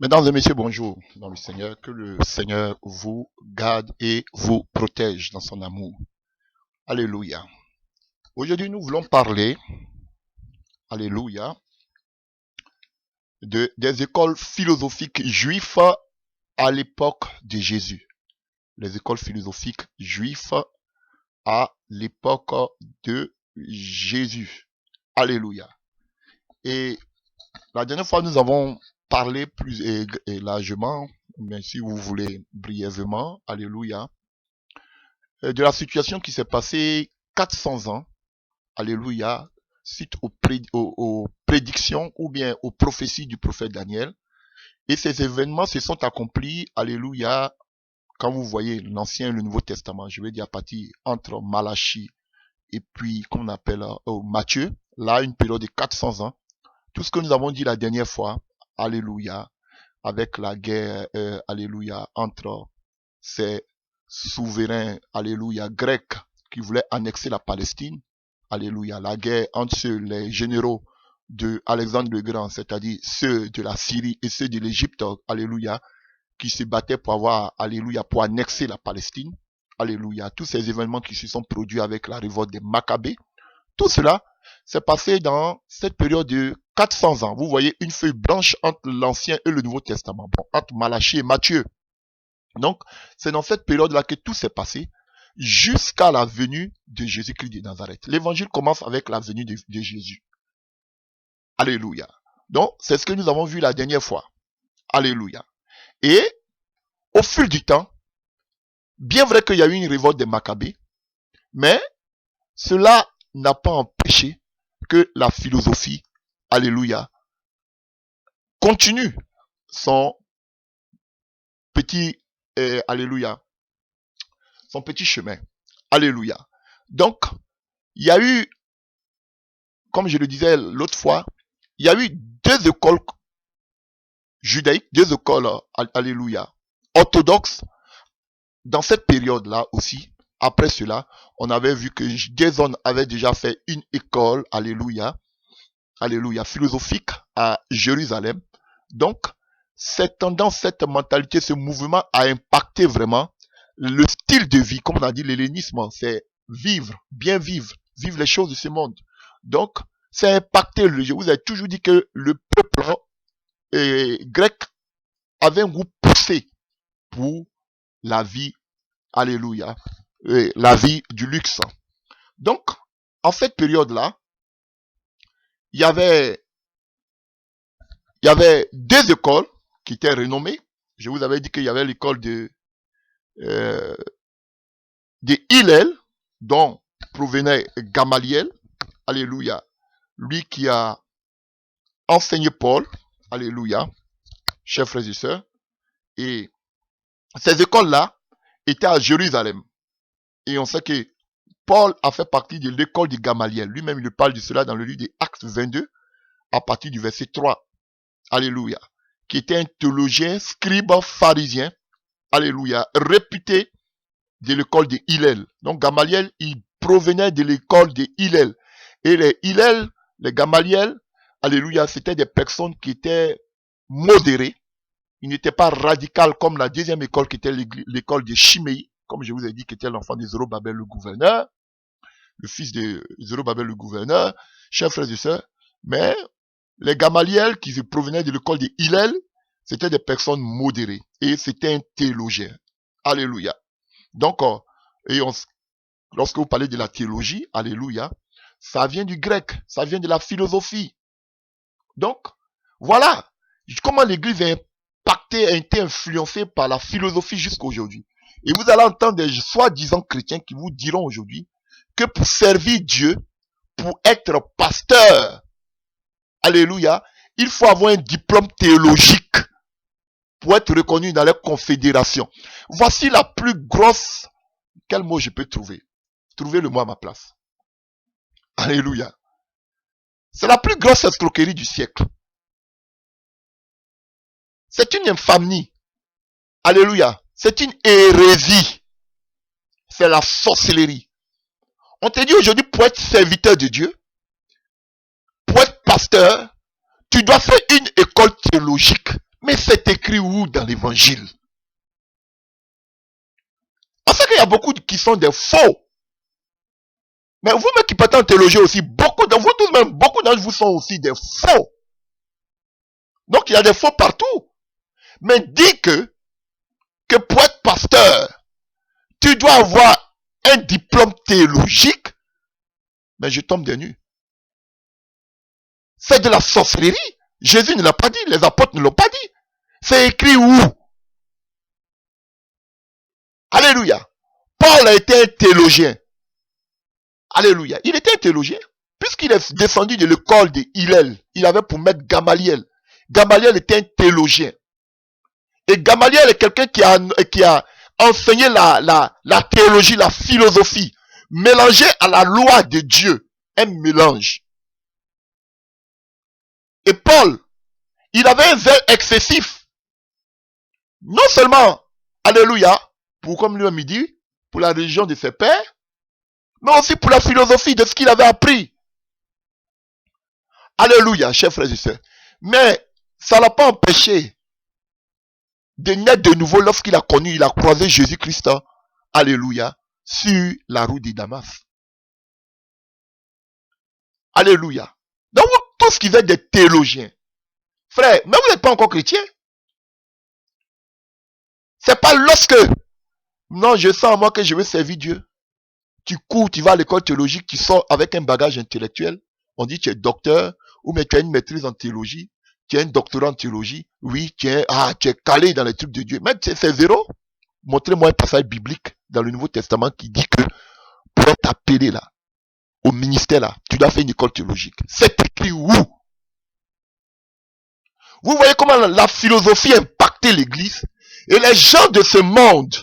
Mesdames et messieurs, bonjour dans le Seigneur. Que le Seigneur vous garde et vous protège dans son amour. Alléluia. Aujourd'hui, nous voulons parler, alléluia, des écoles philosophiques juives à l'époque de Jésus. Les écoles philosophiques juives à l'époque de Jésus. Alléluia. Et la dernière fois, nous avons parlé plus et largement, mais si vous voulez brièvement, alléluia, de la situation qui s'est passée 400 ans, alléluia, suite aux prédictions ou bien aux prophéties du prophète Daniel. Et ces événements se sont accomplis, alléluia, quand vous voyez l'Ancien et le Nouveau Testament, je vais dire à partir entre Malachie et puis, qu'on appelle Matthieu, là, une période de 400 ans. Tout ce que nous avons dit la dernière fois, alléluia, avec la guerre, alléluia, entre ces souverains, alléluia, grecs qui voulaient annexer la Palestine, alléluia, la guerre entre les généraux de Alexandre le Grand, c'est-à-dire ceux de la Syrie et ceux de l'Égypte, alléluia, qui se battaient pour avoir, alléluia, pour annexer la Palestine, alléluia, tous ces événements qui se sont produits avec la révolte des Maccabées, tout cela s'est passé dans cette période de 400 ans. Vous voyez une feuille blanche entre l'Ancien et le Nouveau Testament, bon, entre Malachie et Matthieu. Donc, c'est dans cette période-là que tout s'est passé jusqu'à la venue de Jésus-Christ de Nazareth. L'évangile commence avec la venue de Jésus. Alléluia. Donc, c'est ce que nous avons vu la dernière fois. Alléluia. Et, au fil du temps, bien vrai qu'il y a eu une révolte des Maccabées, mais cela n'a pas empêché que la philosophie, alléluia, continue son petit, alléluia, son petit chemin. Alléluia. Donc, il y a eu, comme je le disais l'autre fois, il y a eu deux écoles judaïques, deux écoles, alléluia, orthodoxes, dans cette période-là aussi. Après cela, on avait vu que Jason avait déjà fait une école, alléluia, alléluia, philosophique à Jérusalem. Donc, cette tendance, cette mentalité, ce mouvement a impacté vraiment le style de vie. Comme on a dit, l'hellénisme, c'est vivre, bien vivre, vivre les choses de ce monde. Donc, ça a impacté je vous ai toujours dit que le peuple grec avait un goût poussé pour la vie, alléluia, la vie du luxe. Donc, en cette période-là, il y avait deux écoles qui étaient renommées. Je vous avais dit qu'il y avait l'école euh, de Hillel, dont provenait Gamaliel, alléluia, lui qui a enseigné Paul, alléluia, chers frères et sœurs. Et ces écoles-là étaient à Jérusalem. Et on sait que Paul a fait partie de l'école de Gamaliel. Lui-même, il parle de cela dans le livre des Actes 22, à partir du verset 3. Alléluia. Qui était un théologien, scribe, pharisien, alléluia, réputé de l'école de Hillel. Donc Gamaliel, il provenait de l'école de Hillel. Et les Hillel, les Gamaliel, alléluia, c'était des personnes qui étaient modérées. Ils n'étaient pas radicales comme la deuxième école qui était l'école de Chiméi, comme je vous ai dit, qui était l'enfant de Zorobabel le gouverneur, le fils de Zorobabel le gouverneur, chers frères et sœurs. Mais les Gamaliel qui provenaient de l'école de Hillel, c'était des personnes modérées. Et c'était un théologien. Alléluia. Donc, lorsque vous parlez de la théologie, alléluia, ça vient du grec, ça vient de la philosophie. Donc, voilà comment l'église a impacté, a été influencée par la philosophie jusqu'à aujourd'hui. Et vous allez entendre des soi-disant chrétiens qui vous diront aujourd'hui que pour servir Dieu, pour être pasteur, alléluia, il faut avoir un diplôme théologique pour être reconnu dans la confédération. Voici la plus grosse. Quel mot je peux trouver? Trouvez le mot à ma place. Alléluia. C'est la plus grosse escroquerie du siècle. C'est une infamie. Alléluia. C'est une hérésie. C'est la sorcellerie. On te dit aujourd'hui, pour être serviteur de Dieu, pour être pasteur, tu dois faire une école théologique. Mais c'est écrit où dans l'évangile? On sait qu'il y a beaucoup qui sont des faux. Mais vous-même qui partez en théologie aussi, beaucoup d'entre vous tous même, beaucoup d'entre vous sont aussi des faux. Donc il y a des faux partout. Mais dis que pour être pasteur, tu dois avoir un diplôme théologique, mais je tombe des nues. C'est de la sorcellerie. Jésus ne l'a pas dit, les apôtres ne l'ont pas dit. C'est écrit où? Alléluia. Paul a été un théologien. Alléluia. Il était un théologien. Puisqu'il est descendu de l'école de Hillel, il avait pour maître Gamaliel. Gamaliel était un théologien. Et Gamaliel est quelqu'un qui a enseigné la théologie, la philosophie, mélangée à la loi de Dieu. Un mélange. Et Paul, il avait un zèle excessif. Non seulement, alléluia, pour comme lui-même il dit, pour la religion de ses pères, mais aussi pour la philosophie de ce qu'il avait appris. Alléluia, chers frères et sœurs. Mais ça l'a pas empêché de naître de nouveau lorsqu'il a connu, il a croisé Jésus-Christ, alléluia, sur la route de Damas. Alléluia. Donc, tout ce qui veut des théologiens, frère, mais vous n'êtes pas encore chrétien. C'est pas lorsque, non, je sens en moi que je veux servir Dieu. Tu cours, tu vas à l'école théologique, tu sors avec un bagage intellectuel. On dit tu es docteur, ou mais tu as une maîtrise en théologie, tu as un doctorat en théologie. Oui, tu es calé dans les trucs de Dieu. Mais c'est zéro. Montrez-moi un passage biblique dans le Nouveau Testament qui dit que pour être appelé là, au ministère là, tu dois faire une école théologique. C'est écrit où? Vous voyez comment la philosophie a impacté l'église? Et les gens de ce monde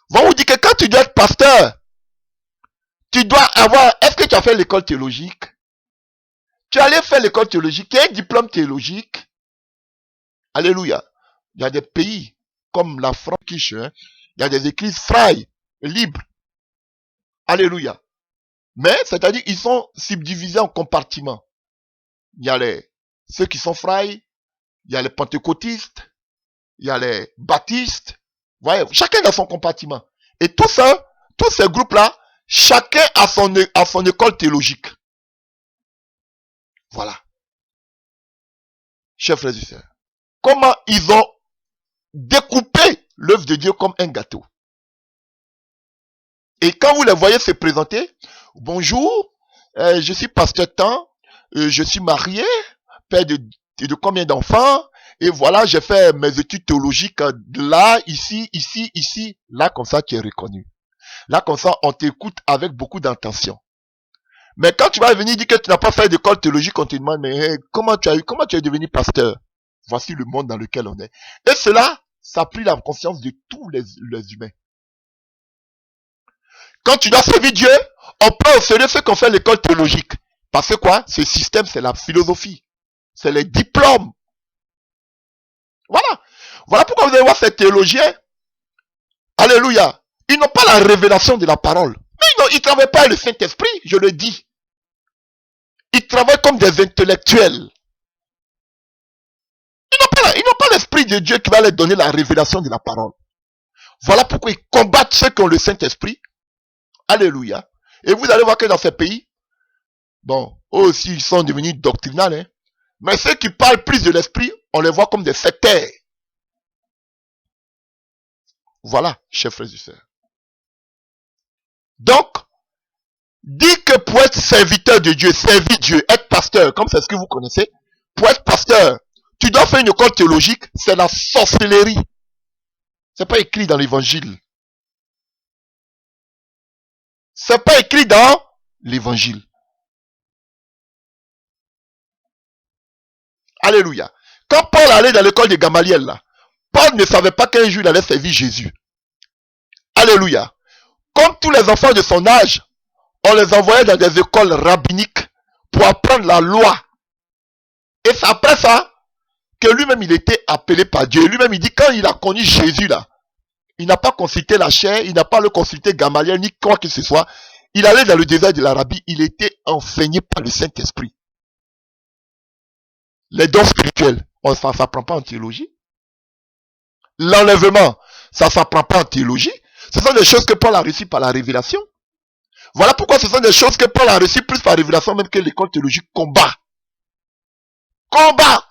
vont vous dire que quand tu dois être pasteur, tu dois avoir... Est-ce que tu as fait l'école théologique? Tu es allé faire l'école théologique, tu as un diplôme théologique. Alléluia. Il y a des pays comme la France, il y a des églises fraies, libres. Alléluia. Mais, c'est-à-dire, ils sont subdivisés en compartiments. Il y a ceux qui sont fraies, il y a les pentecôtistes, il y a les baptistes. Vous voyez, chacun a son compartiment. Et tout ça, tous ces groupes-là, chacun a son école théologique. Voilà. Chers frères et sœurs, comment ils ont découpé l'œuvre de Dieu comme un gâteau. Et quand vous les voyez se présenter, bonjour, je suis pasteur Tant, je suis marié, père de combien d'enfants, et voilà, j'ai fait mes études théologiques là, ici, là, comme ça, tu es reconnu. Là, comme ça, on t'écoute avec beaucoup d'intention. Mais quand tu vas venir dire que tu n'as pas fait d'école théologique, on te demande, mais comment tu es devenu pasteur? Voici le monde dans lequel on est. Et cela, ça a pris la conscience de tous les humains. Quand tu dois servir Dieu, on prend au sérieux ceux qui ont fait l'école théologique. Parce que quoi? Ce système, c'est la philosophie. C'est les diplômes. Voilà. Voilà pourquoi vous allez voir ces théologiens. Alléluia. Ils n'ont pas la révélation de la parole. Mais ils ne travaillent pas avec le Saint-Esprit, je le dis. Ils travaillent comme des intellectuels. Ils n'ont pas l'Esprit de Dieu qui va leur donner la révélation de la parole. Voilà pourquoi ils combattent ceux qui ont le Saint-Esprit. Alléluia. Et vous allez voir que dans ces pays, bon, eux aussi, ils sont devenus doctrinales, hein. Mais ceux qui parlent plus de l'esprit, on les voit comme des sectaires. Voilà, chers frères et sœurs. Donc, dis que pour être serviteur de Dieu, servir Dieu, être pasteur, comme c'est ce que vous connaissez, pour être pasteur, tu dois faire une école théologique, c'est la sorcellerie. C'est pas écrit dans l'évangile. C'est pas écrit dans l'évangile. Alléluia. Quand Paul allait dans l'école de Gamaliel, là, Paul ne savait pas qu'un jour il allait servir Jésus. Alléluia. Comme tous les enfants de son âge, on les envoyait dans des écoles rabbiniques pour apprendre la loi. Et c'est après ça que lui-même il était appelé par Dieu. Lui-même il dit quand il a connu Jésus là, il n'a pas consulté la chair, il n'a pas le consulté Gamaliel ni quoi que ce soit. Il allait dans le désert de l'Arabie, il était enseigné par le Saint-Esprit. Les dons spirituels, Ça ne s'apprend pas en théologie. L'enlèvement, ça ne s'apprend pas en théologie. Ce sont des choses que Paul a reçues par la révélation. Voilà pourquoi ce sont des choses que Paul a reçues plus par révélation même que l'école théologique combat. Combat!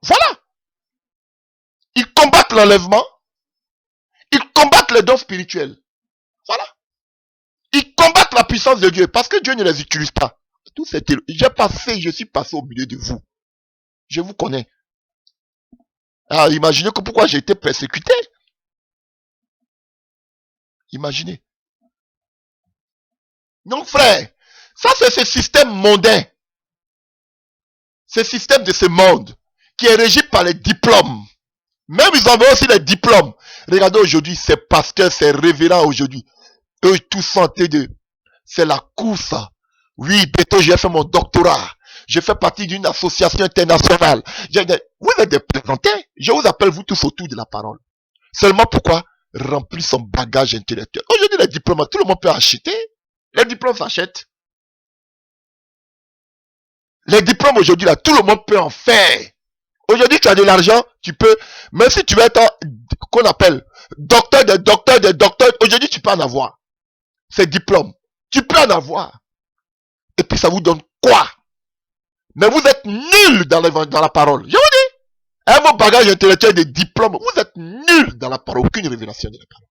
Voilà. Ils combattent l'enlèvement. Ils combattent les dons spirituels. Voilà. Ils combattent la puissance de Dieu parce que Dieu ne les utilise pas. Tout je suis passé au milieu de vous. Je vous connais. Alors imaginez que pourquoi j'ai été persécuté. Imaginez. Non frère, ça c'est ce système mondain. Ce système de ce monde qui est régi par les diplômes. Même ils ont aussi les diplômes. Regardez aujourd'hui, ces pasteurs, ces révérends aujourd'hui. Eux tous santé de... C'est la course. Oui, bientôt j'ai fait mon doctorat. Je fais partie d'une association internationale. Vous êtes des plaisantais. Je vous appelle vous tous autour de la parole. Seulement pourquoi remplir son bagage intellectuel. Aujourd'hui, les diplômes, tout le monde peut acheter. Les diplômes s'achètent. Les diplômes aujourd'hui, là, tout le monde peut en faire. Aujourd'hui, tu as de l'argent, tu peux, même si tu veux être, qu'on appelle, docteur des docteurs des docteurs, aujourd'hui, tu peux en avoir. Ces diplômes. Tu peux en avoir. Et puis, ça vous donne quoi? Mais vous êtes nuls dans la parole. Je vous dis. Un bon bagage intellectuel de diplôme, vous êtes nuls dans la parole. Aucune révélation de la parole.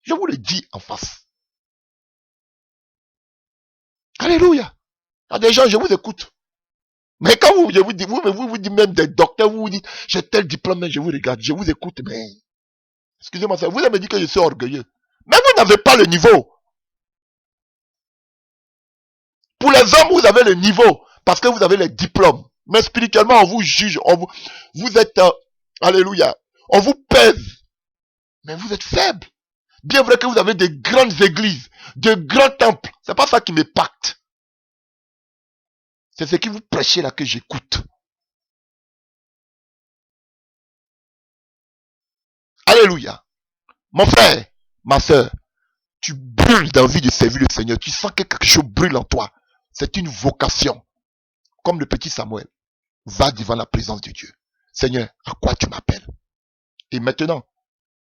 Je vous le dis en face. Alléluia. Il y a des gens, je vous écoute. Mais quand je vous dis, vous dites même des docteurs, vous dites, j'ai tel diplôme, mais je vous regarde, je vous écoute, mais, excusez-moi, vous avez dit que je suis orgueilleux. Mais vous n'avez pas le niveau. Pour les hommes, vous avez le niveau, parce que vous avez les diplômes. Mais spirituellement, on vous juge, vous êtes, alléluia, on vous pèse. Mais vous êtes faible. Bien vrai que vous avez de grandes églises, de grands temples. C'est pas ça qui m'impacte. C'est ce que vous prêchez là que j'écoute. Alléluia. Mon frère, ma soeur, tu brûles d'envie de servir le Seigneur. Tu sens que quelque chose brûle en toi. C'est une vocation. Comme le petit Samuel. Va devant la présence de Dieu. Seigneur, à quoi tu m'appelles? Et maintenant,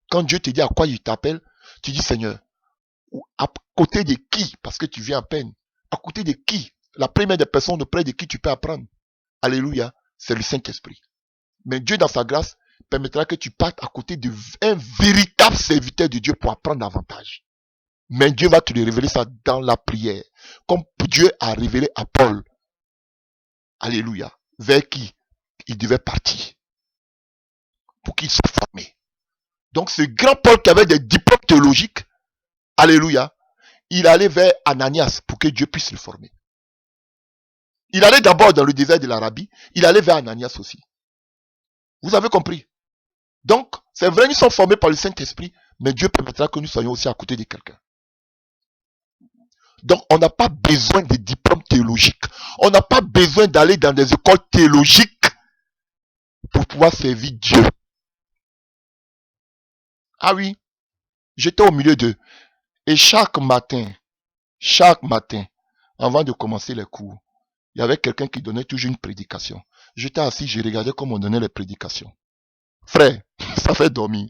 quand Dieu te dit à quoi il t'appelle, tu dis Seigneur, à côté de qui? Parce que tu viens à peine. À côté de qui? La première des personnes auprès de qui tu peux apprendre. Alléluia. C'est le Saint-Esprit. Mais Dieu, dans sa grâce, permettra que tu partes à côté d'un véritable serviteur de Dieu pour apprendre davantage. Mais Dieu va te le révéler ça dans la prière. Comme Dieu a révélé à Paul. Alléluia. Vers qui il devait partir. Pour qu'il soit formé. Donc ce grand Paul qui avait des diplômes théologiques. Alléluia. Il allait vers Ananias pour que Dieu puisse le former. Il allait d'abord dans le désert de l'Arabie. Il allait vers Ananias aussi. Vous avez compris? Donc, c'est vrai, nous sommes formés par le Saint-Esprit, mais Dieu permettra que nous soyons aussi à côté de quelqu'un. Donc, on n'a pas besoin de diplômes théologiques. On n'a pas besoin d'aller dans des écoles théologiques pour pouvoir servir Dieu. Ah oui, j'étais au milieu d'eux. Et chaque matin, avant de commencer les cours, il y avait quelqu'un qui donnait toujours une prédication. J'étais assis, je regardais comment on donnait les prédications. Frère, ça fait dormir.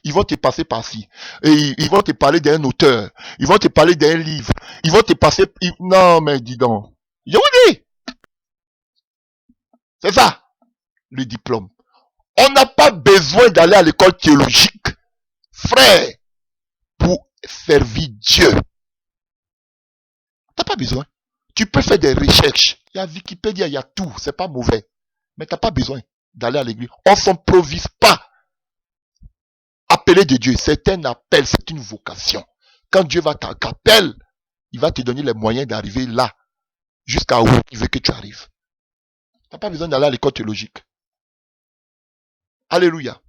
Ils vont te passer par-ci. Et ils vont te parler d'un auteur. Ils vont te parler d'un livre. Ils vont te passer... Non, mais dis donc. Je vous dis. C'est ça, le diplôme. On n'a pas besoin d'aller à l'école théologique, frère, pour servir Dieu. T'as pas besoin. Tu peux faire des recherches. Il y a Wikipédia, il y a tout. C'est pas mauvais. Mais t'as pas besoin d'aller à l'église. On s'improvise pas. Appelé de Dieu, c'est un appel, c'est une vocation. Quand Dieu va t'appeler, il va te donner les moyens d'arriver là, jusqu'à où il veut que tu arrives. Tu n'as pas besoin d'aller à l'école théologique. Alléluia.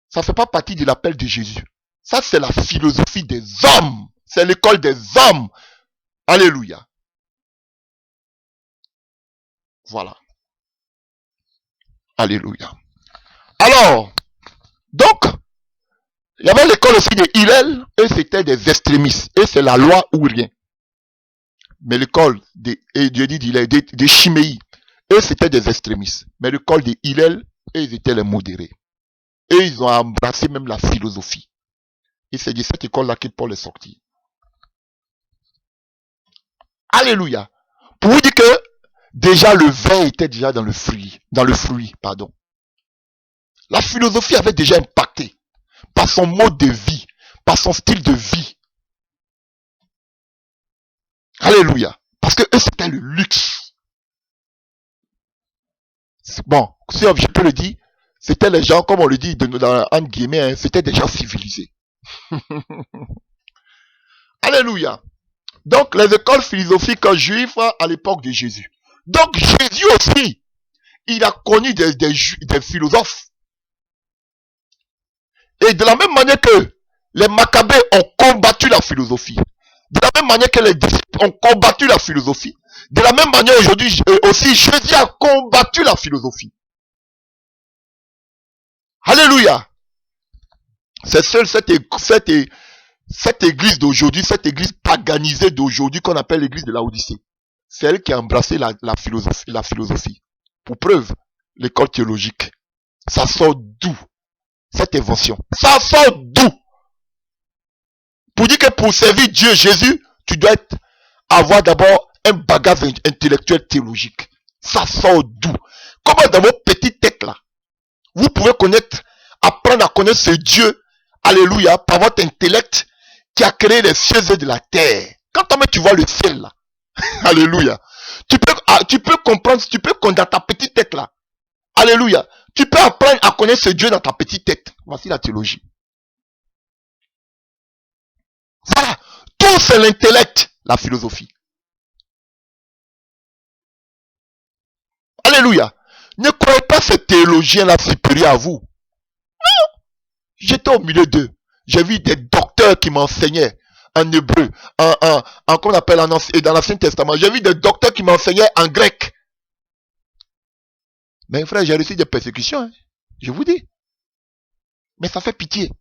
Ça ne fait pas partie de l'appel de Jésus. Ça, c'est la philosophie des hommes. C'est l'école des hommes. Alléluia. Voilà. Alléluia. Alors, donc, il y avait l'école aussi de Hillel, eux c'était des extrémistes, et c'est la loi ou rien. Mais l'école des Chiméi, eux c'était des extrémistes. Mais l'école des Hillel, eux ils étaient les modérés. Et ils ont embrassé même la philosophie. Et c'est de cette école-là que Paul est sorti. Alléluia. Pour vous dire que déjà le vin était déjà dans le fruit, pardon. La philosophie avait déjà impacté par son mode de vie, par son style de vie. Alléluia. Parce que eux, c'était le luxe. Bon, si je peux le dire, c'était les gens, comme on le dit entre guillemets, hein, c'était des gens civilisés. Alléluia. Donc, les écoles philosophiques juives à l'époque de Jésus. Donc, Jésus aussi, il a connu des philosophes. Et de la même manière que les Maccabées ont combattu la philosophie, de la même manière que les disciples ont combattu la philosophie, de la même manière aujourd'hui aussi Jésus a combattu la philosophie. Alléluia. C'est seule cette église d'aujourd'hui, cette église paganisée d'aujourd'hui qu'on appelle l'église de la Odyssée. C'est elle qui a embrassé la philosophie. Pour preuve, l'école théologique. Ça sort d'où? Cette invention. Ça sort d'où? Pour dire que pour servir Dieu, Jésus, tu dois avoir d'abord un bagage intellectuel théologique. Ça sort d'où? Comment dans vos petites têtes là, vous pouvez apprendre à connaître ce Dieu, alléluia, par votre intellect qui a créé les cieux et de la terre. Quand tu vois le ciel là, alléluia, tu peux comprendre, tu peux dans ta petite tête là, alléluia, tu peux apprendre à connaître ce Dieu dans ta petite tête. Voici la théologie. Voilà, tout c'est l'intellect, la philosophie. Alléluia. Ne croyez pas ces théologiens-là supérieurs à vous. Non. J'étais au milieu d'eux. J'ai vu des docteurs qui m'enseignaient en hébreu, qu'on appelle dans l'Ancien Testament. J'ai vu des docteurs qui m'enseignaient en grec. Mais frère, j'ai reçu des persécutions, hein, je vous dis. Mais ça fait pitié.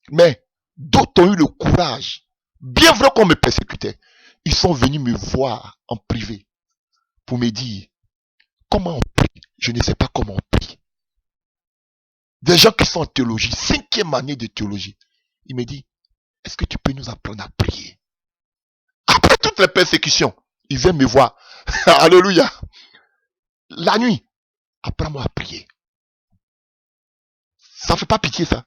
Mais d'autres ont eu le courage. Bien vrai qu'on me persécutait. Ils sont venus me voir en privé pour me dire comment on prie. Je ne sais pas comment on prie. Des gens qui sont en théologie, 5e année de théologie. Il me dit, est-ce que tu peux nous apprendre à prier? Après toutes les persécutions, il vient me voir. Alléluia. La nuit, apprends-moi à prier. Ça fait pas pitié, ça.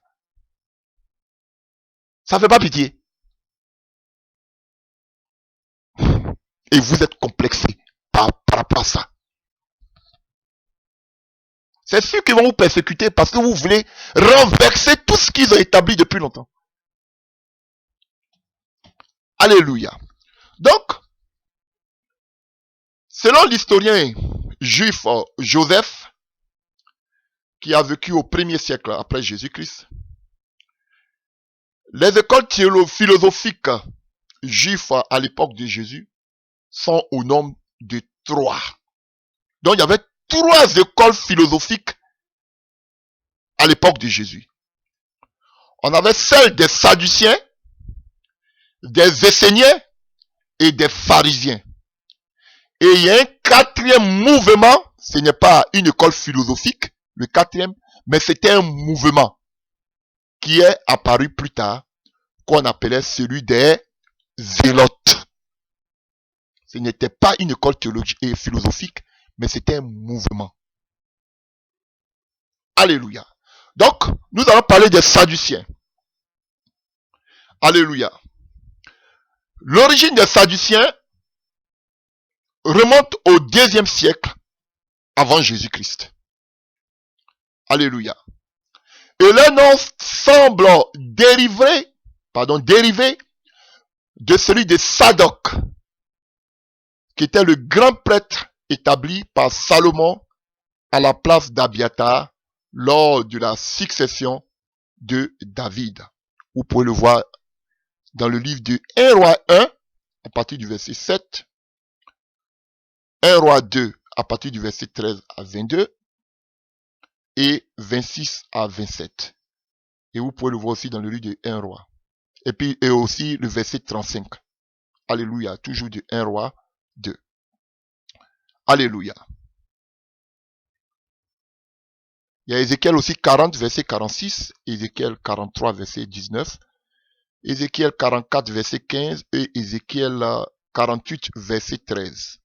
Ça fait pas pitié. Et vous êtes complexé par rapport à ça. C'est sûr qu'ils vont vous persécuter parce que vous voulez renverser tout ce qu'ils ont établi depuis longtemps. Alléluia. Donc, selon l'historien juif Joseph, qui a vécu au 1er siècle après Jésus-Christ, les écoles philosophiques juives à l'époque de Jésus sont au nombre de 3. Donc il y avait 3 écoles philosophiques à l'époque de Jésus. On avait celle des Sadduciens, des Esséniens et des pharisiens. Et il y a un 4e mouvement, ce n'est pas une école philosophique, le 4e, mais c'était un mouvement qui est apparu plus tard, qu'on appelait celui des zélotes. Ce n'était pas une école théologique et philosophique, mais c'était un mouvement. Alléluia. Donc, nous allons parler des Sadduciens. Alléluia. L'origine des Sadduciens remonte au 2e siècle avant Jésus-Christ. Alléluia. Et leur nom semble dériver de celui de Sadoc, qui était le grand prêtre établi par Salomon à la place d'Abiathar lors de la succession de David. Vous pouvez le voir dans le livre de 1 Roi 1, à partir du verset 7, 1 Roi 2, à partir du verset 13 à 22, et 26 à 27. Et vous pouvez le voir aussi dans le livre de 1 Roi. Et puis, et aussi le verset 35. Alléluia. Toujours du 1 Roi 2. Alléluia. Il y a Ézéchiel aussi 40, verset 46, Ézéchiel 43, verset 19, Ézéchiel 44, verset 15 et Ézéchiel 48, verset 13.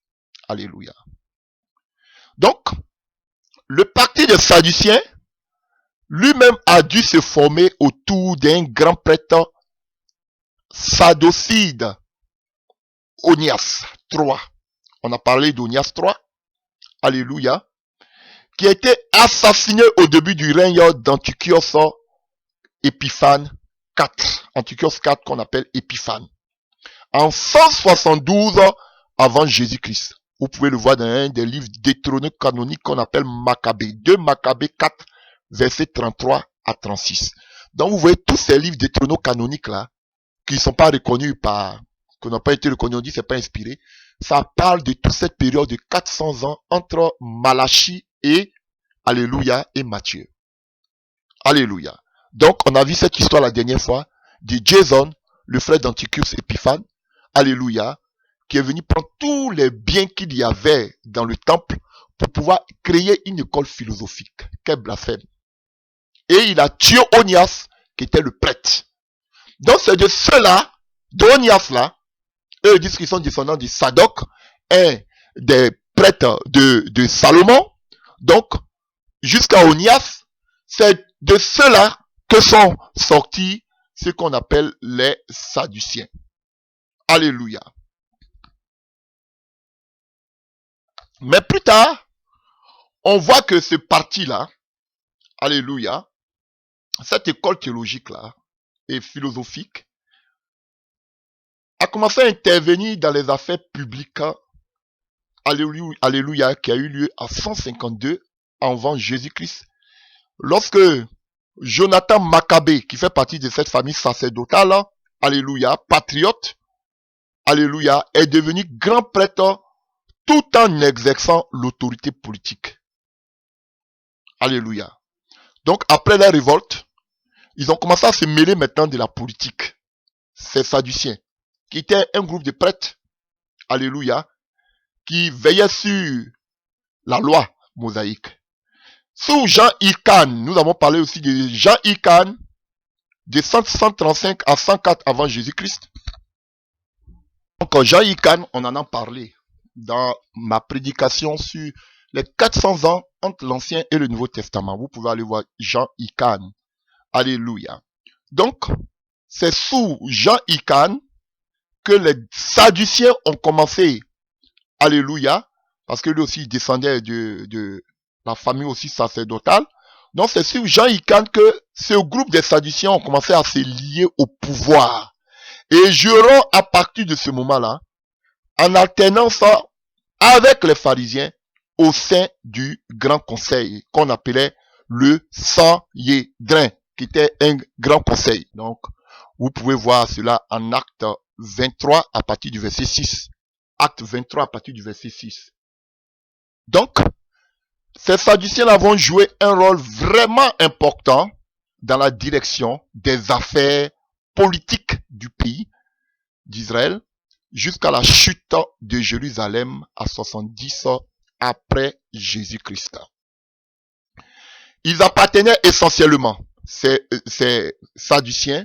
Alléluia. Donc, le parti des Sadduciens lui-même a dû se former autour d'un grand prêtre sadducide, Onias III. On a parlé d'Onias III. Alléluia. Qui a été assassiné au début du règne d'Antiochos Épiphane IV. Antiochos IV qu'on appelle Épiphane. En 172 avant Jésus-Christ. Vous pouvez le voir dans un des livres deutéronomiques canoniques qu'on appelle Maccabée. 2 Maccabée 4, versets 33 à 36. Donc vous voyez tous ces livres deutéronomiques canoniques là, qui ne sont pas reconnus qui n'ont pas été reconnus, on dit c'est pas inspiré. Ça parle de toute cette période de 400 ans entre Malachie et Alléluia et Matthieu. Alléluia. Donc, on a vu cette histoire la dernière fois de Jason, le frère d'Antiochos Épiphane. Alléluia. Qui est venu prendre tous les biens qu'il y avait dans le temple pour pouvoir créer une école philosophique. Quel blasphème. Et il a tué Onias, qui était le prêtre. Donc, c'est de ceux-là, d'Onias là, eux disent qu'ils sont descendants de Sadoc, un des prêtres de Salomon. Donc, jusqu'à Onias, c'est de ceux-là que sont sortis ce qu'on appelle les Sadduciens. Alléluia. Mais plus tard, on voit que ce parti-là, alléluia, cette école théologique-là et philosophique, a commencé à intervenir dans les affaires publiques, alléluia, qui a eu lieu à 152 avant Jésus-Christ, lorsque Jonathan Maccabée, qui fait partie de cette famille sacerdotale, alléluia, patriote, alléluia, est devenu grand prêtre tout en exerçant l'autorité politique. Alléluia. Donc après la révolte, ils ont commencé à se mêler maintenant de la politique. Ces Sadduciens, qui étaient un groupe de prêtres, alléluia, qui veillaient sur la loi mosaïque. Sous Jean Hyrcan, nous avons parlé aussi de Jean Hyrcan, de 135 à 104 avant Jésus-Christ. Donc Jean Hyrcan, on en a parlé dans ma prédication sur les 400 ans entre l'Ancien et le Nouveau Testament. Vous pouvez aller voir Jean Hyrcan. Alléluia. Donc, c'est sous Jean Hyrcan que les Sadduciens ont commencé. Alléluia. Parce que lui aussi, il descendait de la famille aussi sacerdotale. Donc, c'est sous Jean Hyrcan que ce groupe des Sadduciens ont commencé à se lier au pouvoir. Et jurons à partir de ce moment-là, en alternance avec les pharisiens au sein du grand conseil qu'on appelait le Sanhédrin, qui était un grand conseil. Donc, vous pouvez voir cela en acte 23 à partir du verset 6. Acte 23 à partir du verset 6. Donc, ces Sadduciens vont jouer un rôle vraiment important dans la direction des affaires politiques du pays d'Israël jusqu'à la chute de Jérusalem à 70 après Jésus-Christ. Ils appartenaient essentiellement, ces Sadduciens,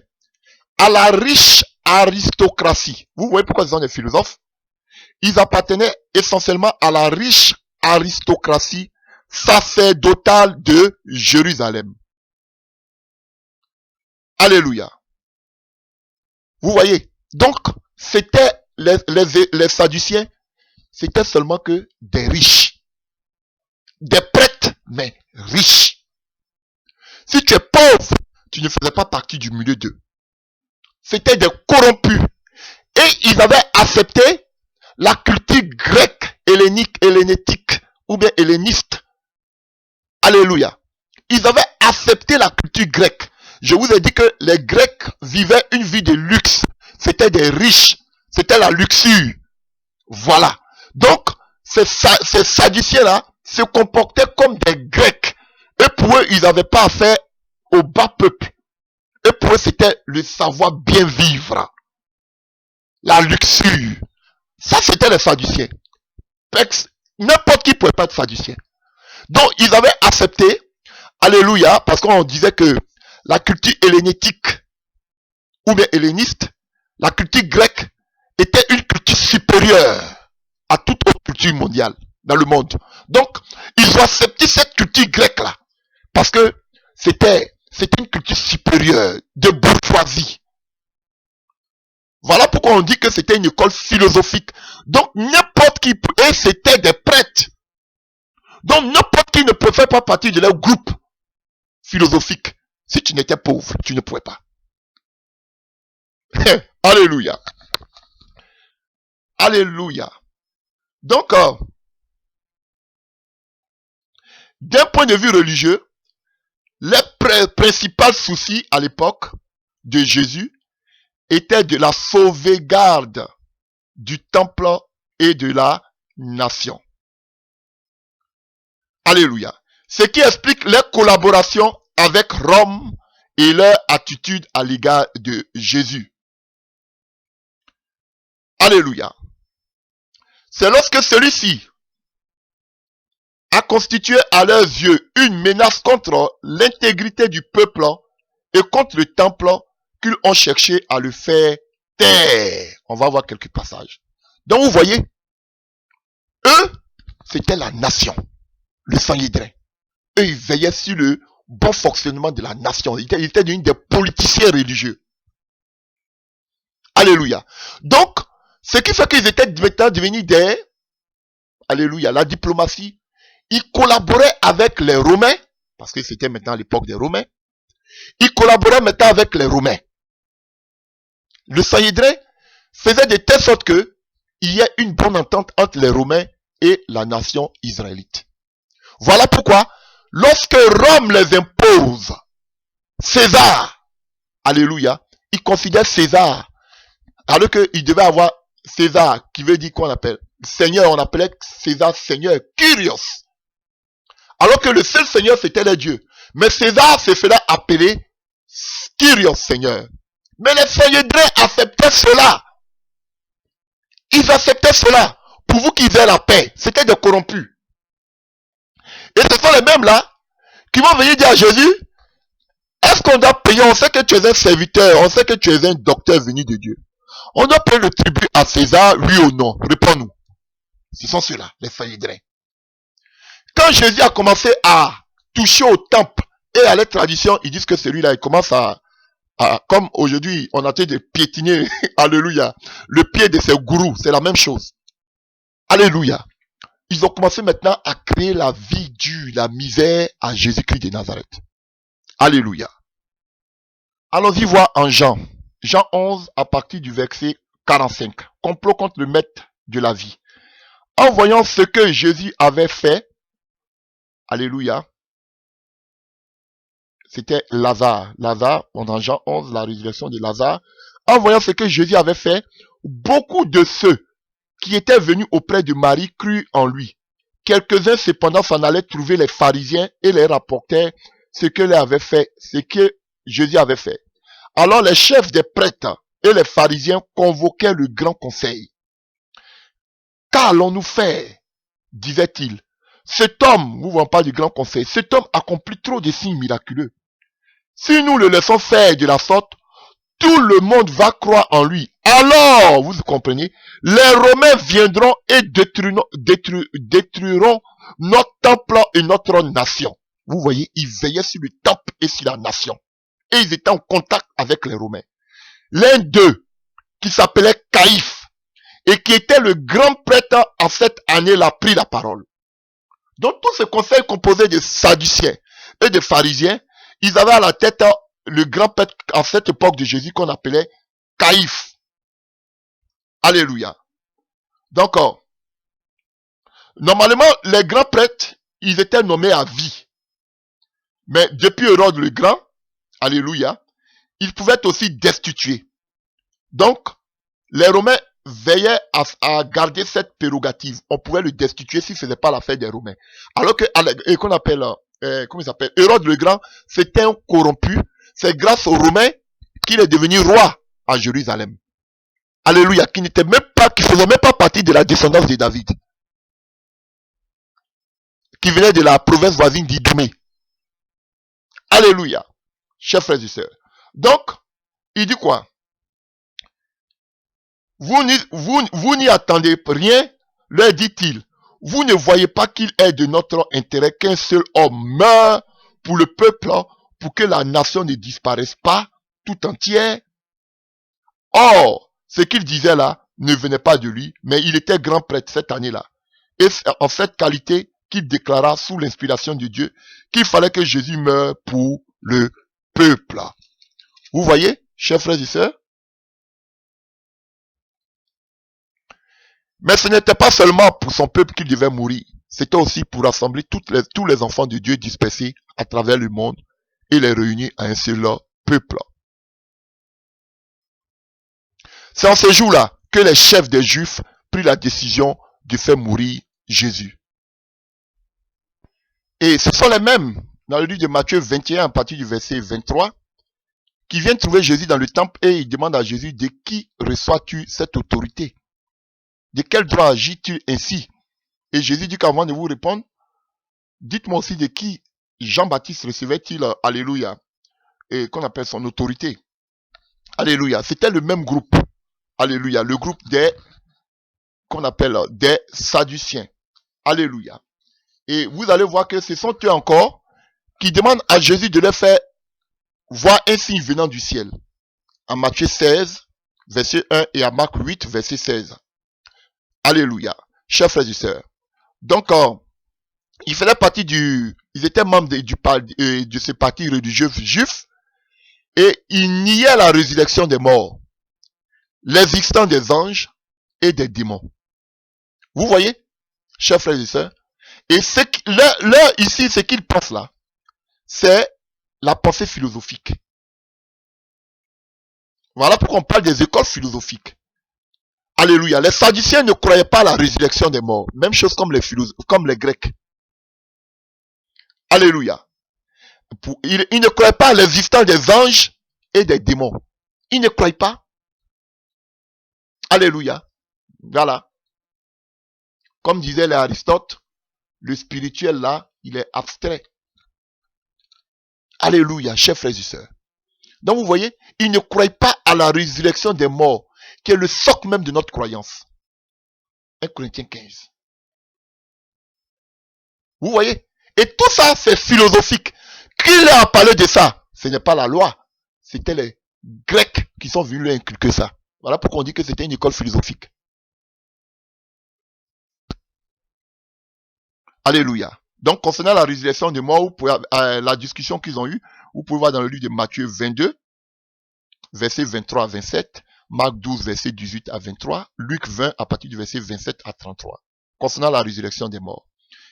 à la riche aristocratie. Vous voyez pourquoi ils sont des philosophes? Ils appartenaient essentiellement à la riche aristocratie sacerdotale de Jérusalem. Alléluia. Vous voyez? Donc, c'était les Sadduciens, c'était seulement que des riches. Des prêtres, mais riches. Si tu es pauvre, tu ne faisais pas partie du milieu d'eux. C'était des corrompus. Et ils avaient accepté la culture grecque, hellénétique, ou bien helléniste. Alléluia. Ils avaient accepté la culture grecque. Je vous ai dit que les Grecs vivaient une vie de luxe. C'était des riches. C'était la luxure. Voilà. Donc, ces Sadduciens-là se comportaient comme des Grecs. Et pour eux, ils n'avaient pas affaire au bas peuple. Et pour eux, c'était le savoir bien vivre. la luxure. Ça, c'était les Sadduciens. N'importe qui ne pouvait pas être Sadducien. Donc, ils avaient accepté, alléluia, parce qu'on disait que la culture hellénitique, ou bien helléniste, la culture grecque, était une culture supérieure à toute autre culture mondiale, dans le monde. Donc, ils ont accepté cette culture grecque-là, parce que c'était une culture supérieure, de bourgeoisie. Voilà pourquoi on dit que c'était une école philosophique. Donc, n'importe qui, et c'était des prêtres. Donc, n'importe qui ne pouvait faire pas partie de leur groupe philosophique. Si tu n'étais pauvre, tu ne pouvais pas. Alléluia. Alléluia. Donc, d'un point de vue religieux, les principaux soucis à l'époque de Jésus étaient de la sauvegarde du temple et de la nation. Alléluia. Ce qui explique leur collaboration avec Rome et leur attitude à l'égard de Jésus. Alléluia. C'est lorsque celui-ci a constitué à leurs yeux une menace contre l'intégrité du peuple et contre le temple qu'ils ont cherché à le faire taire. On va voir quelques passages. Donc vous voyez, eux, c'était la nation, le Sanhédrin. Eux, ils veillaient sur le bon fonctionnement de la nation. Ils étaient l'une des politiciens religieux. Alléluia. Donc, ce qui fait qu'ils étaient maintenant devenus des... Alléluia, la diplomatie. Ils collaboraient avec les Romains, parce que c'était maintenant l'époque des Romains. Ils collaboraient maintenant avec les Romains. Le Sanhédrin faisait de telle sorte que il y ait une bonne entente entre les Romains et la nation israélite. Voilà pourquoi, lorsque Rome les impose César, alléluia, ils considèrent César, alors qu'il devait avoir César, qui veut dire qu'on appelle Seigneur, on appelait César Seigneur, Kyrios. Alors que le seul Seigneur, c'était les dieux. Mais César se faisait appeler Kyrios Seigneur. Mais les Sanhédrins acceptaient cela. Ils acceptaient cela. Pour vous qu'ils aient la paix. C'était des corrompus. Et ce sont les mêmes là, qui vont venir dire à Jésus, est-ce qu'on doit payer? On sait que tu es un serviteur, on sait que tu es un docteur venu de Dieu. On doit payer le tribut à César, oui ou non? Réponds-nous. Ce sont ceux-là, les Sanhédrins. Quand Jésus a commencé à toucher au temple et à la tradition, ils disent que celui-là, il commence à comme aujourd'hui, on a été de piétiner, alléluia, le pied de ces gourous, c'est la même chose. Alléluia. Ils ont commencé maintenant à créer la vie dure, la misère à Jésus-Christ de Nazareth. Alléluia. Allons-y voir en Jean. Jean 11 à partir du verset 45. Complot contre le maître de la vie. En voyant ce que Jésus avait fait, alléluia, c'était Lazare. Lazare, dans Jean 11, la résurrection de Lazare. En voyant ce que Jésus avait fait, beaucoup de ceux qui étaient venus auprès de Marie crurent en lui. Quelques-uns cependant s'en allaient trouver les pharisiens et les rapportèrent ce que Jésus avait fait. Alors les chefs des prêtres et les pharisiens convoquaient le grand conseil. Qu'allons-nous faire? Disait-il. Cet homme, vous voyez pas du grand conseil, cet homme accomplit trop de signes miraculeux. Si nous le laissons faire de la sorte, tout le monde va croire en lui. Alors, vous comprenez, les Romains viendront et détruiront notre temple et notre nation. Vous voyez, ils veillaient sur le temple et sur la nation. Et ils étaient en contact avec les Romains. L'un d'eux, qui s'appelait Caïphe, et qui était le grand prêtre en cette année-là, prit la parole. Donc tout ce conseil composé de Sadduciens et de pharisiens, ils avaient à la tête le grand prêtre en cette époque de Jésus qu'on appelait Caïphe. Alléluia. Donc, normalement, les grands prêtres, ils étaient nommés à vie. Mais depuis Hérode le Grand, alléluia, ils pouvaient être aussi destitués. Donc, les Romains veillaient à garder cette prérogative. On pouvait le destituer si ce n'était pas l'affaire des Romains. Alors que, qu'on appelle, comment il s'appelle, Hérode le Grand, c'était un corrompu. C'est grâce aux Romains qu'il est devenu roi à Jérusalem. Alléluia, qui n'était même pas, qui faisait même pas partie de la descendance de David, qui venait de la province voisine d'Idoumée. Alléluia, chers frères et sœurs. Donc, il dit quoi? Vous n'y attendez rien, leur dit-il. Vous ne voyez pas qu'il est de notre intérêt qu'un seul homme meure pour le peuple, pour que la nation ne disparaisse pas tout entière. Or, ce qu'il disait là ne venait pas de lui, mais il était grand prêtre cette année-là. Et c'est en cette qualité qu'il déclara sous l'inspiration de Dieu qu'il fallait que Jésus meure pour le peuple. Vous voyez, chers frères et sœurs? Mais ce n'était pas seulement pour son peuple qu'il devait mourir, c'était aussi pour rassembler tous les enfants de Dieu dispersés à travers le monde et les réunir à un seul peuple. C'est en ce jour-là que les chefs des Juifs prirent la décision de faire mourir Jésus. Et ce sont les mêmes, dans le livre de Matthieu 21, à partir du verset 23, qui viennent trouver Jésus dans le temple et ils demandent à Jésus: de qui reçois-tu cette autorité? De quel droit agis-tu ainsi? Et Jésus dit qu'avant de vous répondre, dites-moi aussi de qui Jean-Baptiste recevait-il, alléluia, et qu'on appelle son autorité. Alléluia. C'était le même groupe. Alléluia. Le groupe qu'on appelle des Sadduciens. Alléluia. Et vous allez voir que ce sont eux encore qui demandent à Jésus de leur faire voir un signe venant du ciel. En Matthieu 16, verset 1 et à Marc 8, verset 16. Alléluia. Chers frères et sœurs. Donc, ils faisaient partie ils étaient membres de ce parti religieux juif et ils niaient la résurrection des morts, l'existence des anges et des démons. Vous voyez, chers frères et sœurs? Et ici, ce qu'ils pensent là, c'est la pensée philosophique. Voilà pourquoi on parle des écoles philosophiques. Alléluia. Les Sadduciens ne croyaient pas à la résurrection des morts. Même chose comme les Grecs. Alléluia. Ils ne croyaient pas à l'existence des anges et des démons. Ils ne croyaient pas. Alléluia. Voilà. Comme disait Aristote, le spirituel là, il est abstrait. Alléluia, chers frères et sœurs. Donc vous voyez, ils ne croient pas à la résurrection des morts, qui est le socle même de notre croyance. 1 Corinthiens 15. Vous voyez? Et tout ça, c'est philosophique. Qui leur a parlé de ça? Ce n'est pas la loi. C'était les Grecs qui sont venus lui inculquer ça. Voilà pourquoi on dit que c'était une école philosophique. Alléluia. Donc, concernant la résurrection des morts, la discussion qu'ils ont eue, vous pouvez voir dans le livre de Matthieu 22, verset 23 à 27, Marc 12, verset 18 à 23, Luc 20, à partir du verset 27 à 33, concernant la résurrection des morts.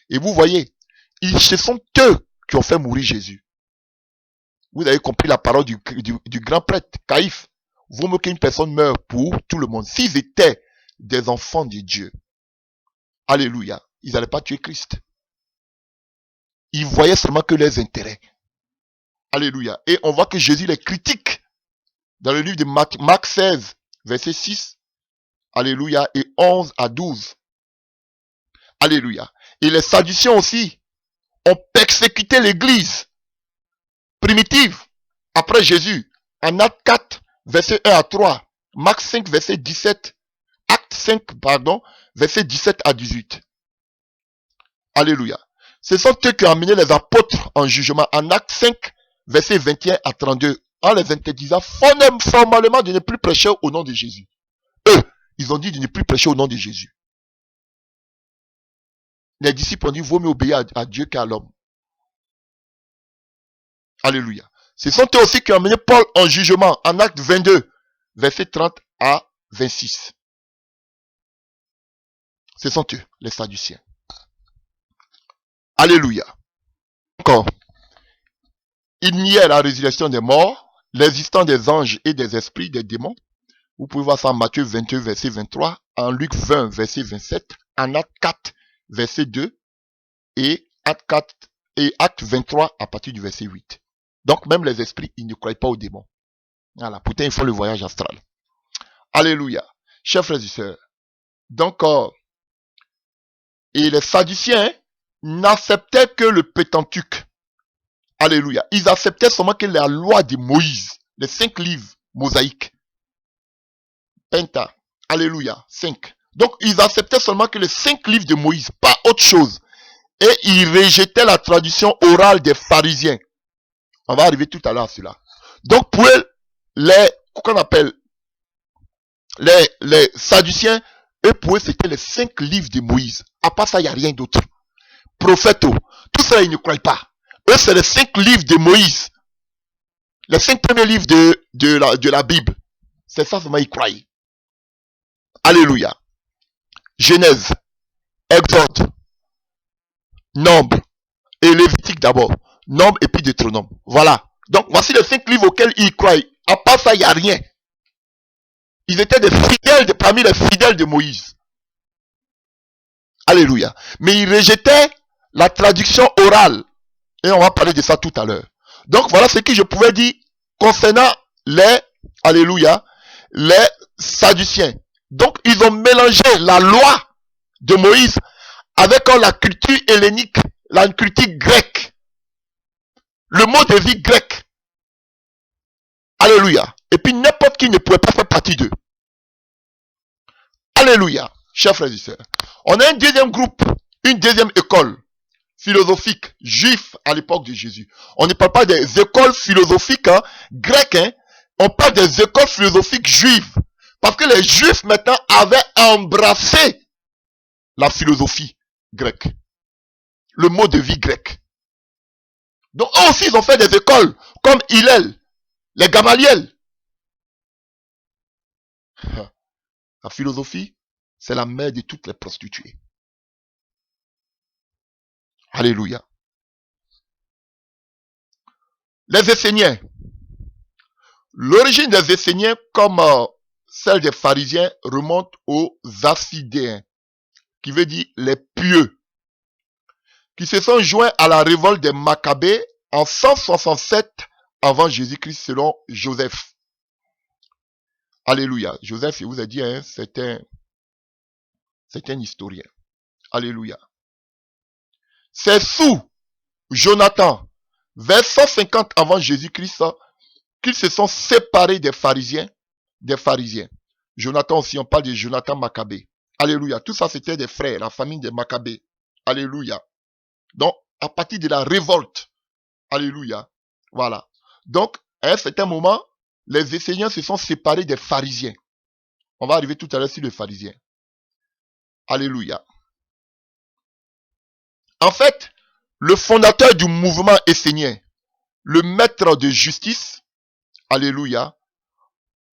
Et vous voyez, ce sont eux qui ont fait mourir Jésus. Vous avez compris la parole du grand prêtre, Caïphe. Vaut mieux qu'une personne meure pour tout le monde. S'ils étaient des enfants de Dieu, alléluia, ils n'allaient pas tuer Christ. Ils voyaient seulement que leurs intérêts. Alléluia. Et on voit que Jésus les critique dans le livre de Marc 16, verset 6, alléluia, et 11 à 12. Alléluia. Et les Sadduciens aussi ont persécuté l'église primitive après Jésus. En Acte 4, verset 1 à 3. Marc 5, verset 17. Acte 5, verset 17 à 18. Alléluia. Ce sont eux qui ont amené les apôtres en jugement. En Acte 5, verset 21 à 32. En les interdisant formellement de ne plus prêcher au nom de Jésus. Eux, ils ont dit de ne plus prêcher au nom de Jésus. Les disciples ont dit, vaut mieux obéir à Dieu qu'à l'homme. Alléluia. Ce sont eux aussi qui ont amené Paul en jugement, en Acte 22, verset 30 à 26. Ce sont eux, les Sadduciens. Alléluia. Encore. Il niait la résurrection des morts, l'existence des anges et des esprits, des démons. Vous pouvez voir ça en Matthieu 22, verset 23, en Luc 20, verset 27, en Acte 4, verset 2, et Acte 4 et Acte 23 à partir du verset 8. Donc même les esprits, ils ne croient pas aux démons. Voilà, pourtant ils font le voyage astral. Alléluia. Chers frères et sœurs. Donc, et les Sadduciens n'acceptaient que le Pentateuque. Alléluia. Ils acceptaient seulement que la loi de Moïse, les 5 livres mosaïques. Penta. Alléluia. 5. Donc, ils acceptaient seulement que les 5 livres de Moïse, pas autre chose. Et ils rejetaient la tradition orale des pharisiens. On va arriver tout à l'heure à cela. Donc, pour eux, qu'on appelle les Sadduciens, eux, pour eux, c'était les 5 livres de Moïse. À part ça, il n'y a rien d'autre. Prophéto. Tout ça, ils ne croient pas. Eux, c'est les 5 livres de Moïse. Les 5 premiers livres de la Bible. C'est ça seulement ils croient. Alléluia. Genèse, Exode, Nombre et Lévitique d'abord. Nombre et puis Deutéronome. Voilà. Donc, voici les 5 livres auxquels ils croient. À part ça, il n'y a rien. Ils étaient des fidèles parmi les fidèles de Moïse. Alléluia. Mais ils rejetaient la traduction orale. Et on va parler de ça tout à l'heure. Donc, voilà ce que je pouvais dire concernant alléluia, les Sadduciens. Donc, ils ont mélangé la loi de Moïse avec la culture hellénique, la culture grecque. Le mot de vie grec. Alléluia. Et puis, n'importe qui ne pouvait pas faire partie d'eux. Alléluia. Chers frères et sœurs. On a un deuxième groupe, une deuxième école philosophique, juif à l'époque de Jésus. On ne parle pas des écoles philosophiques grecques, on parle des écoles philosophiques juives. Parce que les juifs maintenant avaient embrassé la philosophie grecque. Le mot de vie grec. Donc eux aussi ils ont fait des écoles comme Hillel, les Gamaliel. La philosophie, c'est la mère de toutes les prostituées. Alléluia. Les Esséniens. L'origine des Esséniens, comme celle des pharisiens, remonte aux Assidéens, qui veut dire les pieux, qui se sont joints à la révolte des Maccabées en 167 avant Jésus-Christ selon Joseph. Alléluia. Joseph, je vous ai dit, c'est un historien. Alléluia. C'est sous Jonathan, vers 150 avant Jésus-Christ, qu'ils se sont séparés des pharisiens. Jonathan aussi, on parle de Jonathan Maccabée. Alléluia. Tout ça, c'était des frères, la famille des Maccabées. Alléluia. Donc, à partir de la révolte. Alléluia. Voilà. Donc, à un certain moment, les Esséniens se sont séparés des pharisiens. On va arriver tout à l'heure sur les pharisiens. Alléluia. En fait, le fondateur du mouvement essénien, le maître de justice, alléluia,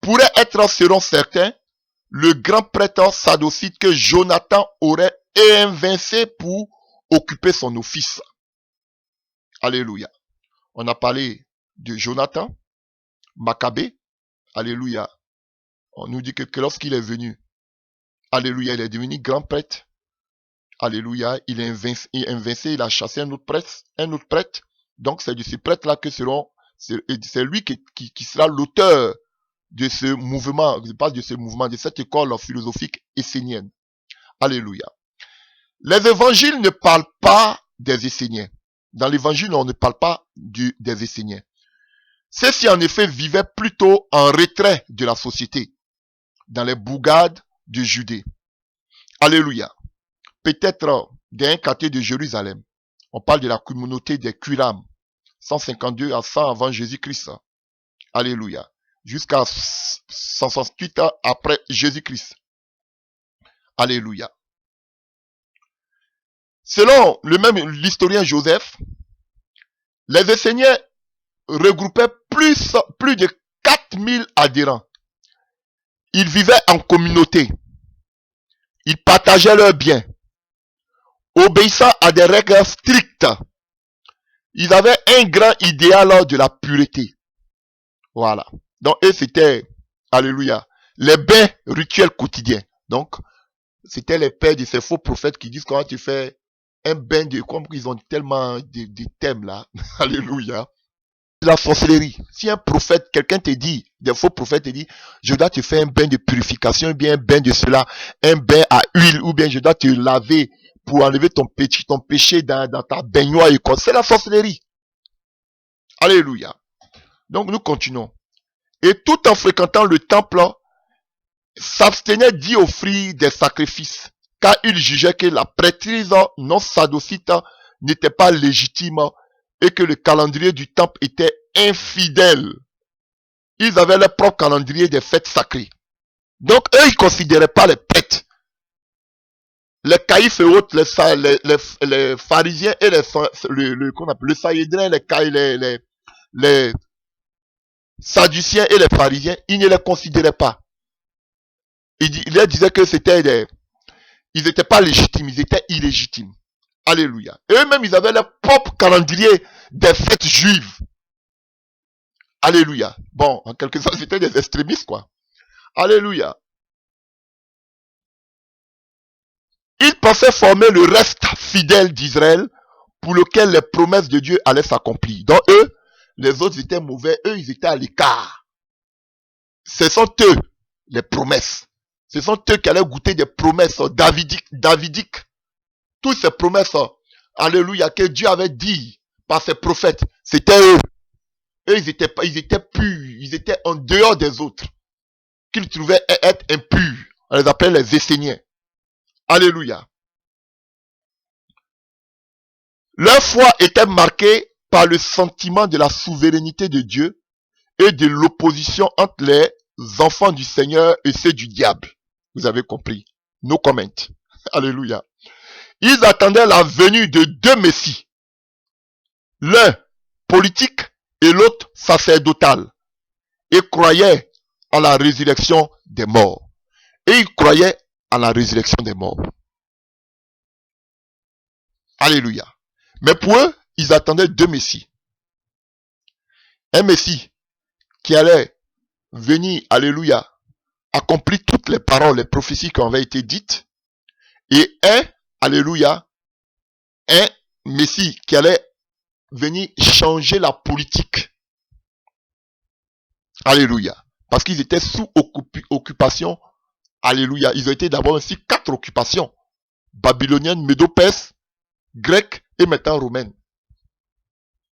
pourrait être, selon certains, le grand prêtre sadocite que Jonathan aurait évincé pour occuper son office. Alléluia. On a parlé de Jonathan, Maccabée, alléluia. On nous dit que lorsqu'il est venu, alléluia, il est devenu grand prêtre. Alléluia, il a invincé, il a chassé un autre prêtre. Donc c'est de ce prêtre-là que c'est lui qui sera l'auteur de ce mouvement, je parle de ce mouvement, de cette école philosophique essénienne. Alléluia. Les évangiles ne parlent pas des Esséniens. Dans l'évangile, on ne parle pas des Esséniens. Ceux-ci, en effet, vivaient plutôt en retrait de la société, dans les bourgades de Judée. Alléluia. Peut-être d'un quartier de Jérusalem. On parle de la communauté des Curam, 152 à 100 avant Jésus-Christ. Alléluia. Jusqu'à 168 après Jésus-Christ. Alléluia. Selon l'historien Joseph, les Esséniens regroupaient plus de 4000 adhérents. Ils vivaient en communauté. Ils partageaient leurs biens, obéissant à des règles strictes. Ils avaient un grand idéal de la pureté. Voilà. Donc, eux, c'était, alléluia, les bains rituels quotidiens. Donc, c'était les pères de ces faux prophètes qui disent comment tu fais un bain de, comme ils ont tellement de thèmes là. Alléluia. La sorcellerie. Si un prophète, quelqu'un te dit, des faux prophètes et disent, je dois te faire un bain de purification, ou bien un bain de cela, un bain à huile, ou bien je dois te laver pour enlever ton péché dans ta baignoire et quoi. C'est la sorcellerie. Alléluia. Donc nous continuons. Et tout en fréquentant le temple, s'abstenait d'y offrir des sacrifices, car il jugeait que la prêtrise non sadocite n'était pas légitime et que le calendrier du temple était infidèle. Ils avaient leur propre calendrier des fêtes sacrées. Donc eux, ils ne considéraient pas les prêtres. Les caïphes et autres, les pharisiens et le Sanhédrin, les sadduciens et les pharisiens, ils ne les considéraient pas. Il leur disait que ils n'étaient pas légitimes, ils étaient illégitimes. Alléluia. Et eux-mêmes, ils avaient leur propre calendrier des fêtes juives. Alléluia. Bon, en quelque sorte, c'était des extrémistes, quoi. Alléluia. Ils pensaient former le reste fidèle d'Israël pour lequel les promesses de Dieu allaient s'accomplir. Donc eux, les autres étaient mauvais, eux, ils étaient à l'écart. Ce sont eux, les promesses. Ce sont eux qui allaient goûter des promesses davidiques. Toutes ces promesses, alléluia, que Dieu avait dit par ses prophètes, c'était eux. Eux, ils étaient purs, ils étaient en dehors des autres, qu'ils trouvaient être impurs. On les appelait les Esséniens. Alléluia. Leur foi était marquée par le sentiment de la souveraineté de Dieu et de l'opposition entre les enfants du Seigneur et ceux du diable. Vous avez compris. No comment. Alléluia. Ils attendaient la venue de deux messies. L'un politique et l'autre sacerdotal. Et croyaient en la résurrection des morts. Et ils croyaient en la résurrection des morts. Alléluia. Mais pour eux, ils attendaient deux messies. Un messie qui allait venir, alléluia, accomplir toutes les paroles, les prophéties qui avaient été dites. Et alléluia, un messie qui allait venir changer la politique. Alléluia. Parce qu'ils étaient sous occupation. Alléluia. Ils ont été d'abord ainsi 4 occupations. Babylonienne, médo-perse, grecque et maintenant romaine.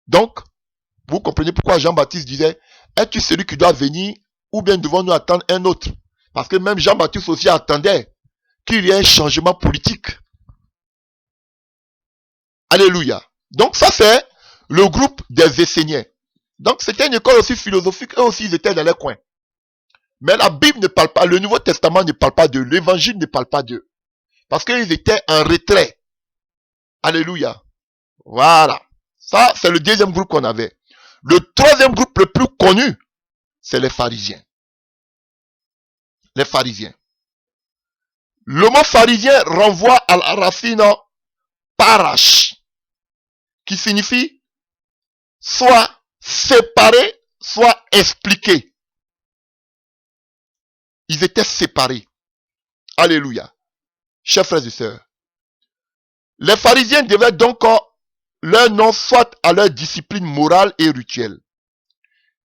Donc, vous comprenez pourquoi Jean-Baptiste disait, es-tu celui qui doit venir ou bien devons-nous attendre un autre? Parce que même Jean-Baptiste aussi attendait qu'il y ait un changement politique. Alléluia. Donc ça c'est le groupe des Esséniens. Donc c'était une école aussi philosophique, eux aussi ils étaient dans les coins. Mais la Bible ne parle pas, le Nouveau Testament ne parle pas d'eux, l'Évangile ne parle pas d'eux. Parce qu'ils étaient en retrait. Alléluia. Voilà. Ça c'est le deuxième groupe qu'on avait. Le troisième groupe le plus connu, c'est les pharisiens. Les pharisiens. Le mot pharisien renvoie à la racine parash, qui signifie soit séparé, soit expliqué. Ils étaient séparés. Alléluia. Chers frères et sœurs, les pharisiens devaient donc leur nom soit à leur discipline morale et rituelle,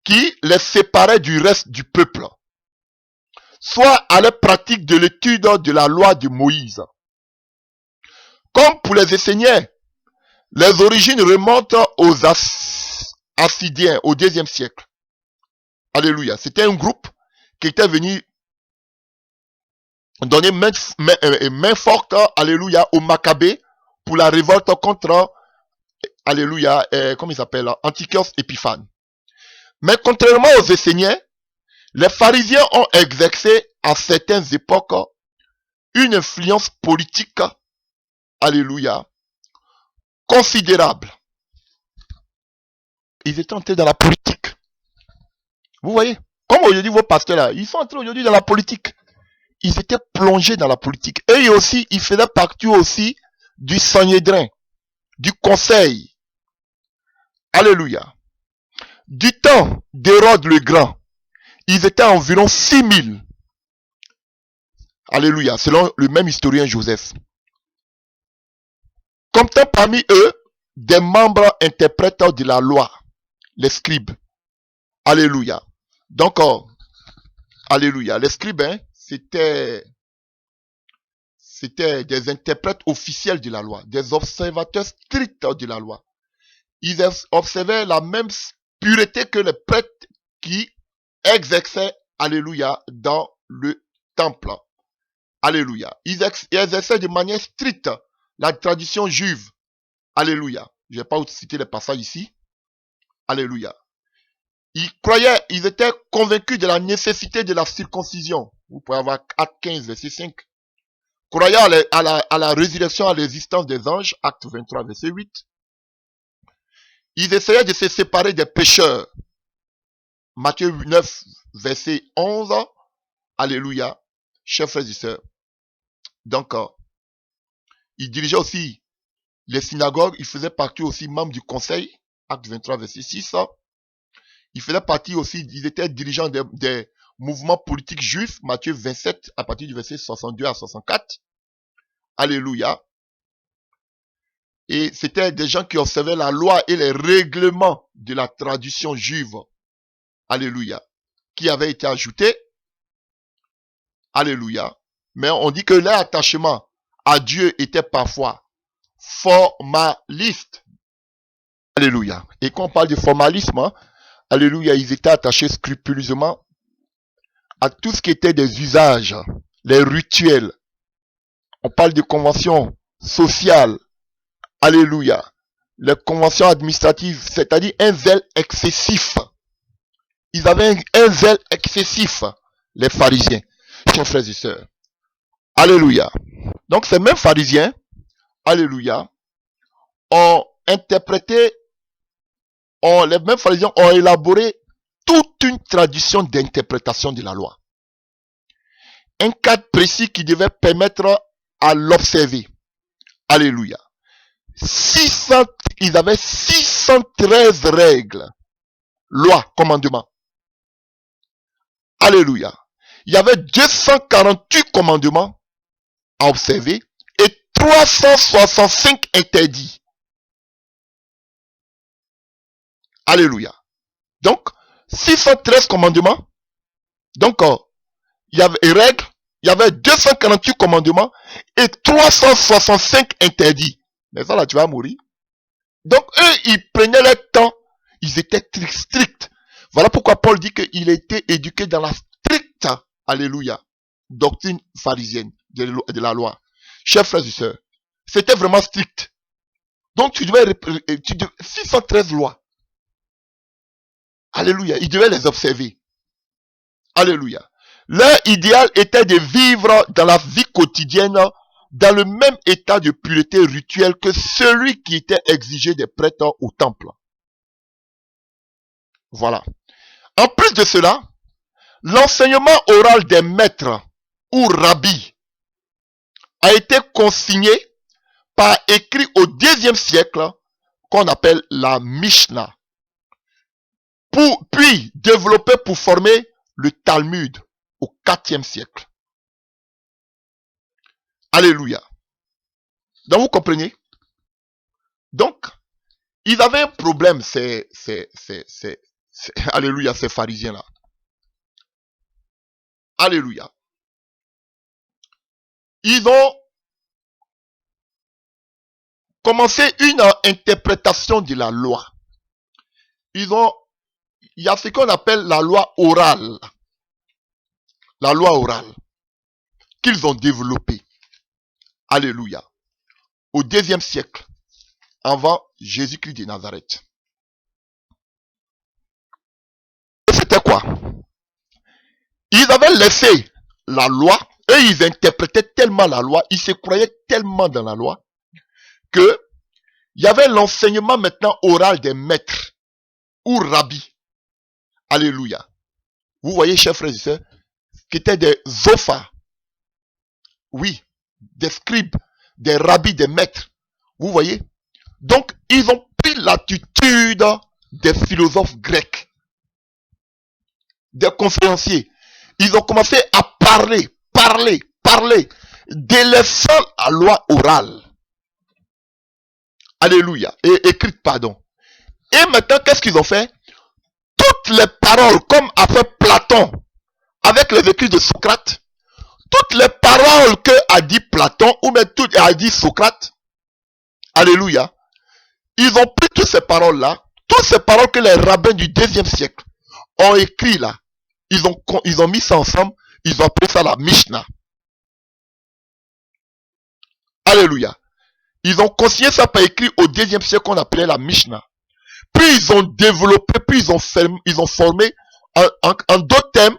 qui les séparait du reste du peuple, soit à leur pratique de l'étude de la loi de Moïse. Comme pour les Esséniens, les origines remontent aux Assidiens au 2e siècle. Alléluia. C'était un groupe qui était venu donner main forte, alléluia, aux Maccabées pour la révolte contre, alléluia, comment il s'appelle, Antiochos Épiphane. Mais contrairement aux Esséniens, les pharisiens ont exercé à certaines époques une influence politique, alléluia, considérable. Ils étaient entrés dans la politique. Vous voyez, comme aujourd'hui vos pasteurs là, ils sont entrés aujourd'hui dans la politique. Ils étaient plongés dans la politique. Et aussi, ils faisaient partie aussi du Sanhédrin, du conseil. Alléluia. Du temps d'Hérode le Grand, ils étaient environ 6000. Alléluia, selon le même historien Joseph. Comptant parmi eux des membres interprètes de la loi, les scribes. Alléluia. Donc, alléluia. Les scribes, hein, c'était des interprètes officiels de la loi, des observateurs stricts de la loi. Ils observaient la même pureté que les prêtres qui exerçaient, alléluia, dans le temple. Alléluia. Ils exerçaient de manière stricte la tradition juive. Alléluia. Je ne vais pas vous citer les passages ici. Alléluia. Ils croyaient, ils étaient convaincus de la nécessité de la circoncision. Vous pouvez avoir Acte 15, verset 5. Croyant à la résurrection, à l'existence des anges, Acte 23, verset 8. Ils essayaient de se séparer des pécheurs. Matthieu 9, verset 11. Alléluia. Chers frères et sœurs. Donc, ils dirigeaient aussi les synagogues. Ils faisaient partie aussi membres du conseil. Acte 23, verset 6. Ils faisaient partie aussi, ils étaient dirigeants des mouvements politiques juifs. Matthieu 27, à partir du verset 62 à 64. Alléluia. Et c'était des gens qui observaient la loi et les règlements de la tradition juive. Alléluia. Qui avaient été ajoutés. Alléluia. Mais on dit que leur attachement à Dieu était parfois formaliste. Alléluia. Et quand on parle de formalisme, hein, alléluia, ils étaient attachés scrupuleusement à tout ce qui était des usages, les rituels. On parle de conventions sociales. Alléluia. Les conventions administratives, c'est-à-dire un zèle excessif. Ils avaient un zèle excessif, les pharisiens, chers frères et sœurs. Alléluia. Donc ces mêmes pharisiens, alléluia, ont interprété, les mêmes pharisiens ont élaboré toute une tradition d'interprétation de la loi. Un cadre précis qui devait permettre à l'observer. Alléluia. Ils avaient 613 règles, lois, commandements. Alléluia. Il y avait 248 commandements à observer et 365 interdits. Alléluia. Donc, 613 commandements. Donc, il y avait règles, il y avait 248 commandements et 365 interdits. Mais ça là, tu vas mourir. Donc, eux, ils prenaient leur temps. Ils étaient stricts. Voilà pourquoi Paul dit qu'il a été éduqué dans la stricte, alléluia, doctrine pharisienne de la loi. Chers frères et sœurs, c'était vraiment strict. Donc, tu devais 613 lois. Alléluia. Ils devaient les observer. Alléluia. Leur idéal était de vivre dans la vie quotidienne dans le même état de pureté rituelle que celui qui était exigé des prêtres au temple. Voilà. En plus de cela, l'enseignement oral des maîtres ou rabbis a été consigné par écrit au IIe siècle qu'on appelle la Mishnah, puis développé pour former le Talmud au IVe siècle. Alléluia. Donc vous comprenez? Donc, ils avaient un problème, alléluia, ces pharisiens-là. Alléluia. Ils ont commencé une interprétation de la loi. Il y a ce qu'on appelle la loi orale. La loi orale. Qu'ils ont développée. Alléluia. Au IIe siècle. Avant Jésus-Christ de Nazareth. C'était quoi? Ils avaient laissé la loi et ils interprétaient tellement la loi, ils se croyaient tellement dans la loi que il y avait l'enseignement maintenant oral des maîtres ou rabbis. Alléluia. Vous voyez, chers frères et sœurs, qui étaient des zophas. Oui, des scribes, des rabbis, des maîtres. Vous voyez? Donc, ils ont pris l'attitude des philosophes grecs, des conférenciers. Ils ont commencé à parler, délaissant la loi orale. Alléluia. Et écrite, pardon. Et maintenant, qu'est-ce qu'ils ont fait? toutes les paroles, comme a fait Platon avec les écrits de Socrate, toutes les paroles que a dit Platon, ou même toutes a dit Socrate, alléluia, ils ont pris toutes ces paroles-là, toutes ces paroles que les rabbins du 2e siècle ont écrit là, ils ont mis ça ensemble, ils ont appelé ça la Mishnah. Alléluia. Ils ont consigné ça par écrit au 2e siècle qu'on appelait la Mishnah. Puis ils ont développé, puis ils ont formé en d'autres termes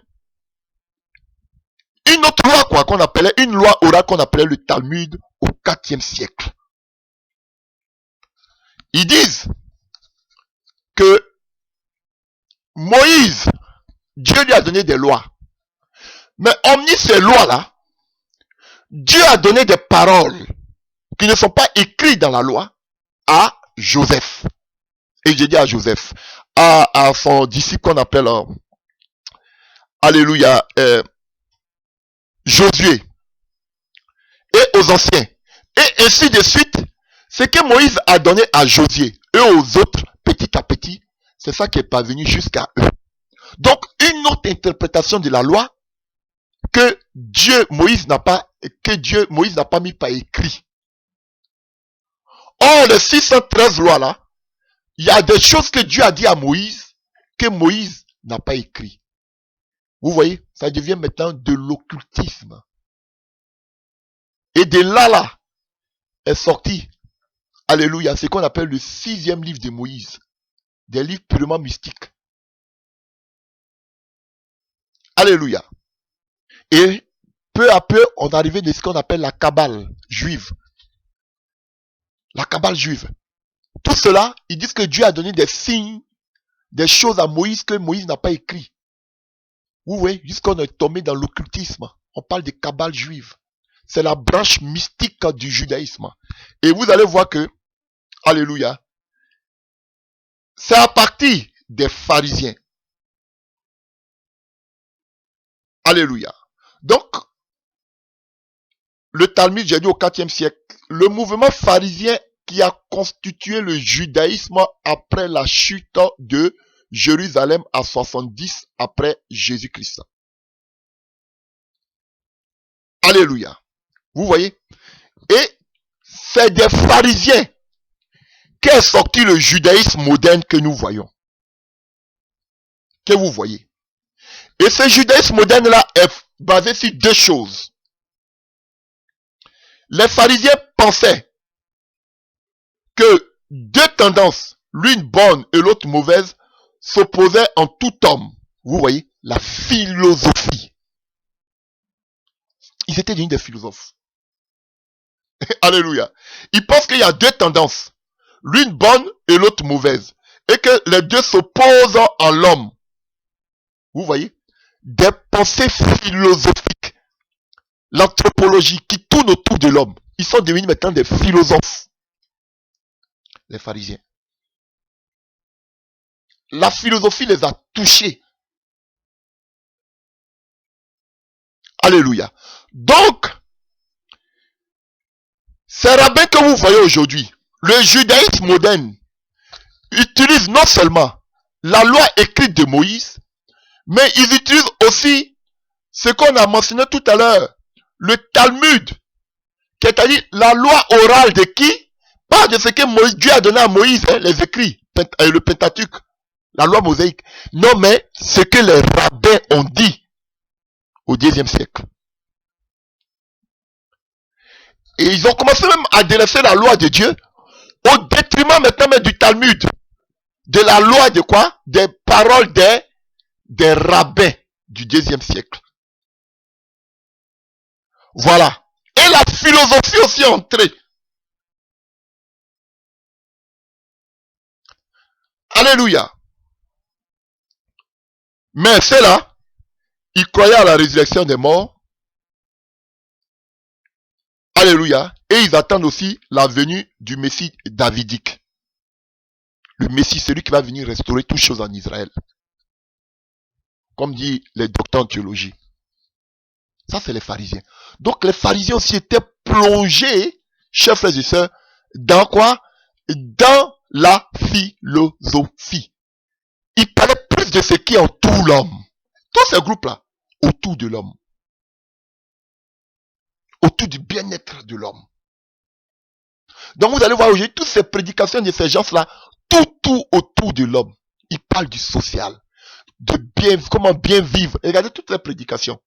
une autre loi quoi, qu'on appelait, une loi orale qu'on appelait le Talmud au 4e siècle. Ils disent que Moïse, Dieu lui a donné des lois. Mais hormis ces lois-là, Dieu a donné des paroles qui ne sont pas écrites dans la loi à Joseph. Et j'ai dit à Joseph, à son disciple qu'on appelle, alléluia, Josué, et aux anciens. Et ainsi de suite, ce que Moïse a donné à Josué et aux autres, petit à petit, c'est ça qui est parvenu jusqu'à eux. Donc, une autre interprétation de la loi que Moïse n'a pas mis par écrit. Or, les 613 lois là, il y a des choses que Dieu a dit à Moïse que Moïse n'a pas écrit. Vous voyez, ça devient maintenant de l'occultisme. Et de là est sorti, alléluia, ce qu'on appelle le 6e livre de Moïse. Des livres purement mystiques. Alléluia. Et peu à peu, on est arrivé de ce qu'on appelle la Kabbale juive. La Kabbale juive. Tout cela, ils disent que Dieu a donné des signes, des choses à Moïse que Moïse n'a pas écrit. Vous voyez, jusqu'on est tombé dans l'occultisme. On parle de Kabbale juive. C'est la branche mystique du judaïsme. Et vous allez voir que, alléluia, c'est à partir des pharisiens. Alléluia. Donc, le Talmud, j'ai dit au 4e siècle, le mouvement pharisien qui a constitué le judaïsme après la chute de Jérusalem à 70 après Jésus-Christ. Alléluia. Vous voyez? Et c'est des pharisiens qu'est sorti le judaïsme moderne que nous voyons. Que vous voyez. Et ce judaïsme moderne-là est basé sur deux choses. Les pharisiens pensaient que deux tendances, l'une bonne et l'autre mauvaise, s'opposaient en tout homme. Vous voyez, la philosophie. Ils étaient devenus des philosophes. Alléluia. Ils pensent qu'il y a deux tendances, l'une bonne et l'autre mauvaise, et que les deux s'opposent en l'homme. Vous voyez, des pensées philosophiques, l'anthropologie qui tourne autour de l'homme. Ils sont devenus maintenant des philosophes. Les pharisiens. La philosophie les a touchés. Alléluia. Donc, ces rabbins que vous voyez aujourd'hui, le judaïsme moderne, utilise non seulement la loi écrite de Moïse, mais ils utilisent aussi ce qu'on a mentionné tout à l'heure, le Talmud, c'est-à-dire la loi orale de qui? Pas de ce que Dieu a donné à Moïse, hein, les écrits, le Pentateuque, la loi mosaïque. Non, mais ce que les rabbins ont dit au 10e siècle. Et ils ont commencé même à délaisser la loi de Dieu au détriment maintenant même du Talmud. De la loi de quoi? Des paroles des rabbins du 10e siècle. Voilà. Et la philosophie aussi est entrée. Alléluia. Mais ceux-là, ils croyaient à la résurrection des morts. Alléluia. Et ils attendent aussi la venue du Messie davidique. Le Messie, celui qui va venir restaurer toutes choses en Israël. Comme dit les docteurs en théologie. Ça, c'est les pharisiens. Donc, les pharisiens aussi étaient plongés, chers frères et sœurs, dans quoi? Dans la philosophie. Ils parlaient plus de ce qui entoure l'homme. Tous ces groupes-là, autour de l'homme. Autour du bien-être de l'homme. Donc vous allez voir aujourd'hui, toutes ces prédications de ces gens-là, tout autour de l'homme. Ils parlent du social, de bien, comment bien vivre. Regardez toutes les prédications.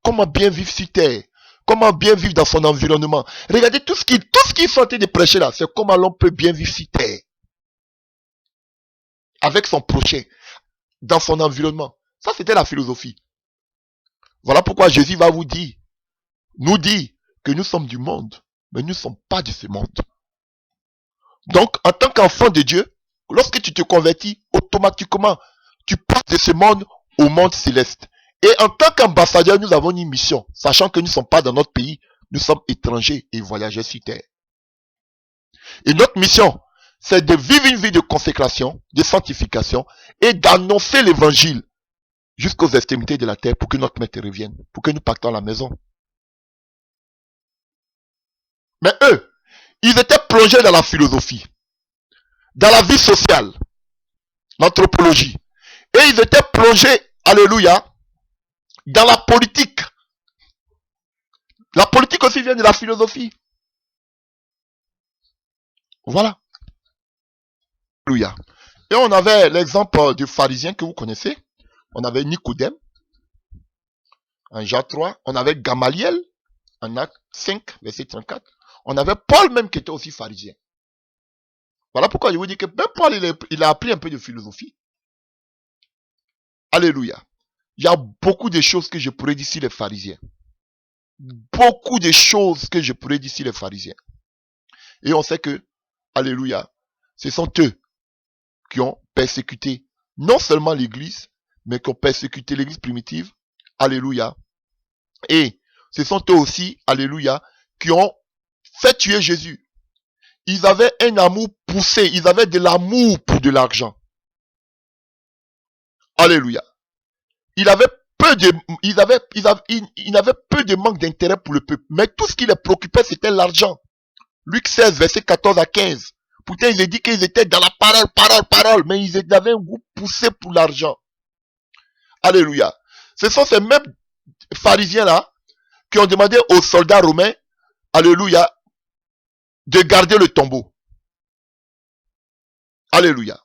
Comment bien vivre sur terre. Comment bien vivre dans son environnement. Regardez tout ce qu'ils sont en train de prêcher là, c'est comment l'homme peut bien vivre sur terre. Avec son prochain, dans son environnement. Ça, c'était la philosophie. Voilà pourquoi Jésus va nous dire que nous sommes du monde, mais nous ne sommes pas de ce monde. Donc, en tant qu'enfant de Dieu, lorsque tu te convertis, automatiquement, tu passes de ce monde au monde céleste. Et en tant qu'ambassadeur, nous avons une mission, sachant que nous ne sommes pas dans notre pays, nous sommes étrangers et voyageurs sur terre. Et notre mission, c'est de vivre une vie de consécration, de sanctification et d'annoncer l'évangile jusqu'aux extrémités de la terre pour que notre maître revienne, pour que nous partons à la maison. Mais eux, ils étaient plongés dans la philosophie, dans la vie sociale, l'anthropologie. Et ils étaient plongés, alléluia, dans la politique. La politique aussi vient de la philosophie. Voilà. Alléluia. Et on avait l'exemple du pharisien que vous connaissez. On avait Nicodème, en Jean 3. On avait Gamaliel, en Acte 5, verset 34. On avait Paul même qui était aussi pharisien. Voilà pourquoi je vous dis que même Paul, il a appris un peu de philosophie. Alléluia. Il y a beaucoup de choses que je pourrais dire sur les pharisiens. Beaucoup de choses que je pourrais dire sur les pharisiens. Et on sait que, alléluia, ce sont eux qui ont persécuté non seulement l'église, mais qui ont persécuté l'église primitive. Alléluia. Et ce sont eux aussi, alléluia, qui ont fait tuer Jésus. Ils avaient un amour poussé, ils avaient de l'amour pour de l'argent. Alléluia. Ils n'avaient peu de manque d'intérêt pour le peuple. Mais tout ce qui les préoccupait, c'était l'argent. Luc 16, verset 14 à 15. Pourtant, il est dit qu'ils étaient dans la parole. Mais ils avaient un goût poussé pour l'argent. Alléluia. Ce sont ces mêmes pharisiens-là qui ont demandé aux soldats romains, alléluia, de garder le tombeau. Alléluia.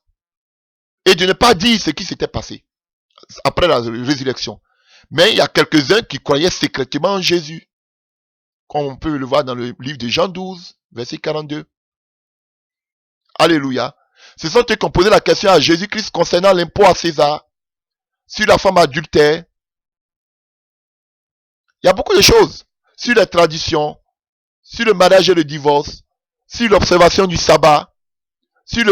Et de ne pas dire ce qui s'était passé après la résurrection. Mais il y a quelques-uns qui croyaient secrètement en Jésus. Comme on peut le voir dans le livre de Jean 12, verset 42. Alléluia. Ce sont eux qui ont posé la question à Jésus-Christ concernant l'impôt à César, sur la femme adultère. Il y a beaucoup de choses. Sur les traditions, sur le mariage et le divorce, sur l'observation du sabbat, qui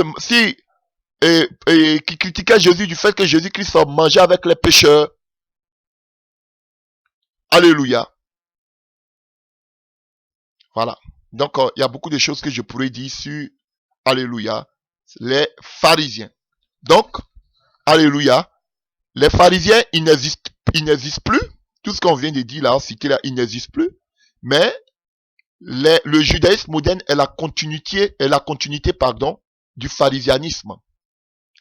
critiquait Jésus du fait que Jésus-Christ mangeait avec les pécheurs. Alléluia. Voilà. Donc, il y a beaucoup de choses que je pourrais dire sur, alléluia, les pharisiens. Donc, alléluia, les pharisiens, ils n'existent plus. Tout ce qu'on vient de dire là, cité là, il n'existe plus. Mais le judaïsme moderne est la continuité, du pharisianisme.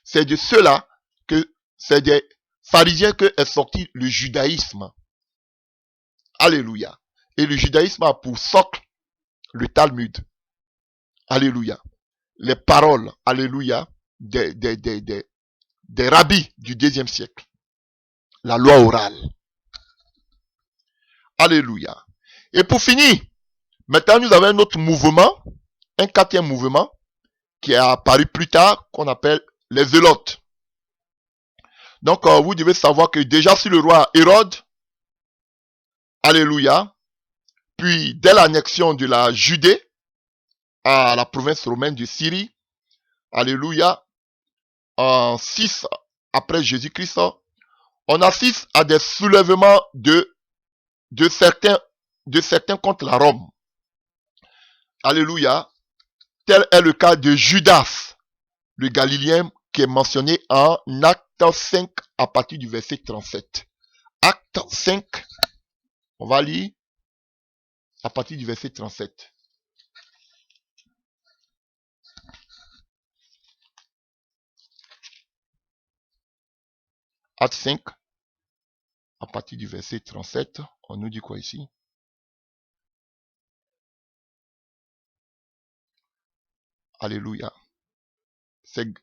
C'est de cela que, c'est des pharisiens que est sorti le judaïsme. Alléluia. Et le judaïsme a pour socle le Talmud. Alléluia. Les paroles, alléluia, des rabbis du 2e siècle. La loi orale. Alléluia. Et pour finir, maintenant nous avons un autre mouvement, un 4e mouvement, qui est apparu plus tard, qu'on appelle les zélotes. Donc vous devez savoir que déjà sur le roi Hérode, alléluia, puis dès l'annexion de la Judée à la province romaine de Syrie, alléluia, en 6 après Jésus-Christ, on assiste à des soulèvements de certains contre la Rome. Alléluia. Tel est le cas de Judas, le Galiléen, qui est mentionné en Acte 5 à partir du verset 37. Acte 5, on va lire à partir du verset 37. Acte 5, à partir du verset 37, on nous dit quoi ici? Alléluia. C'est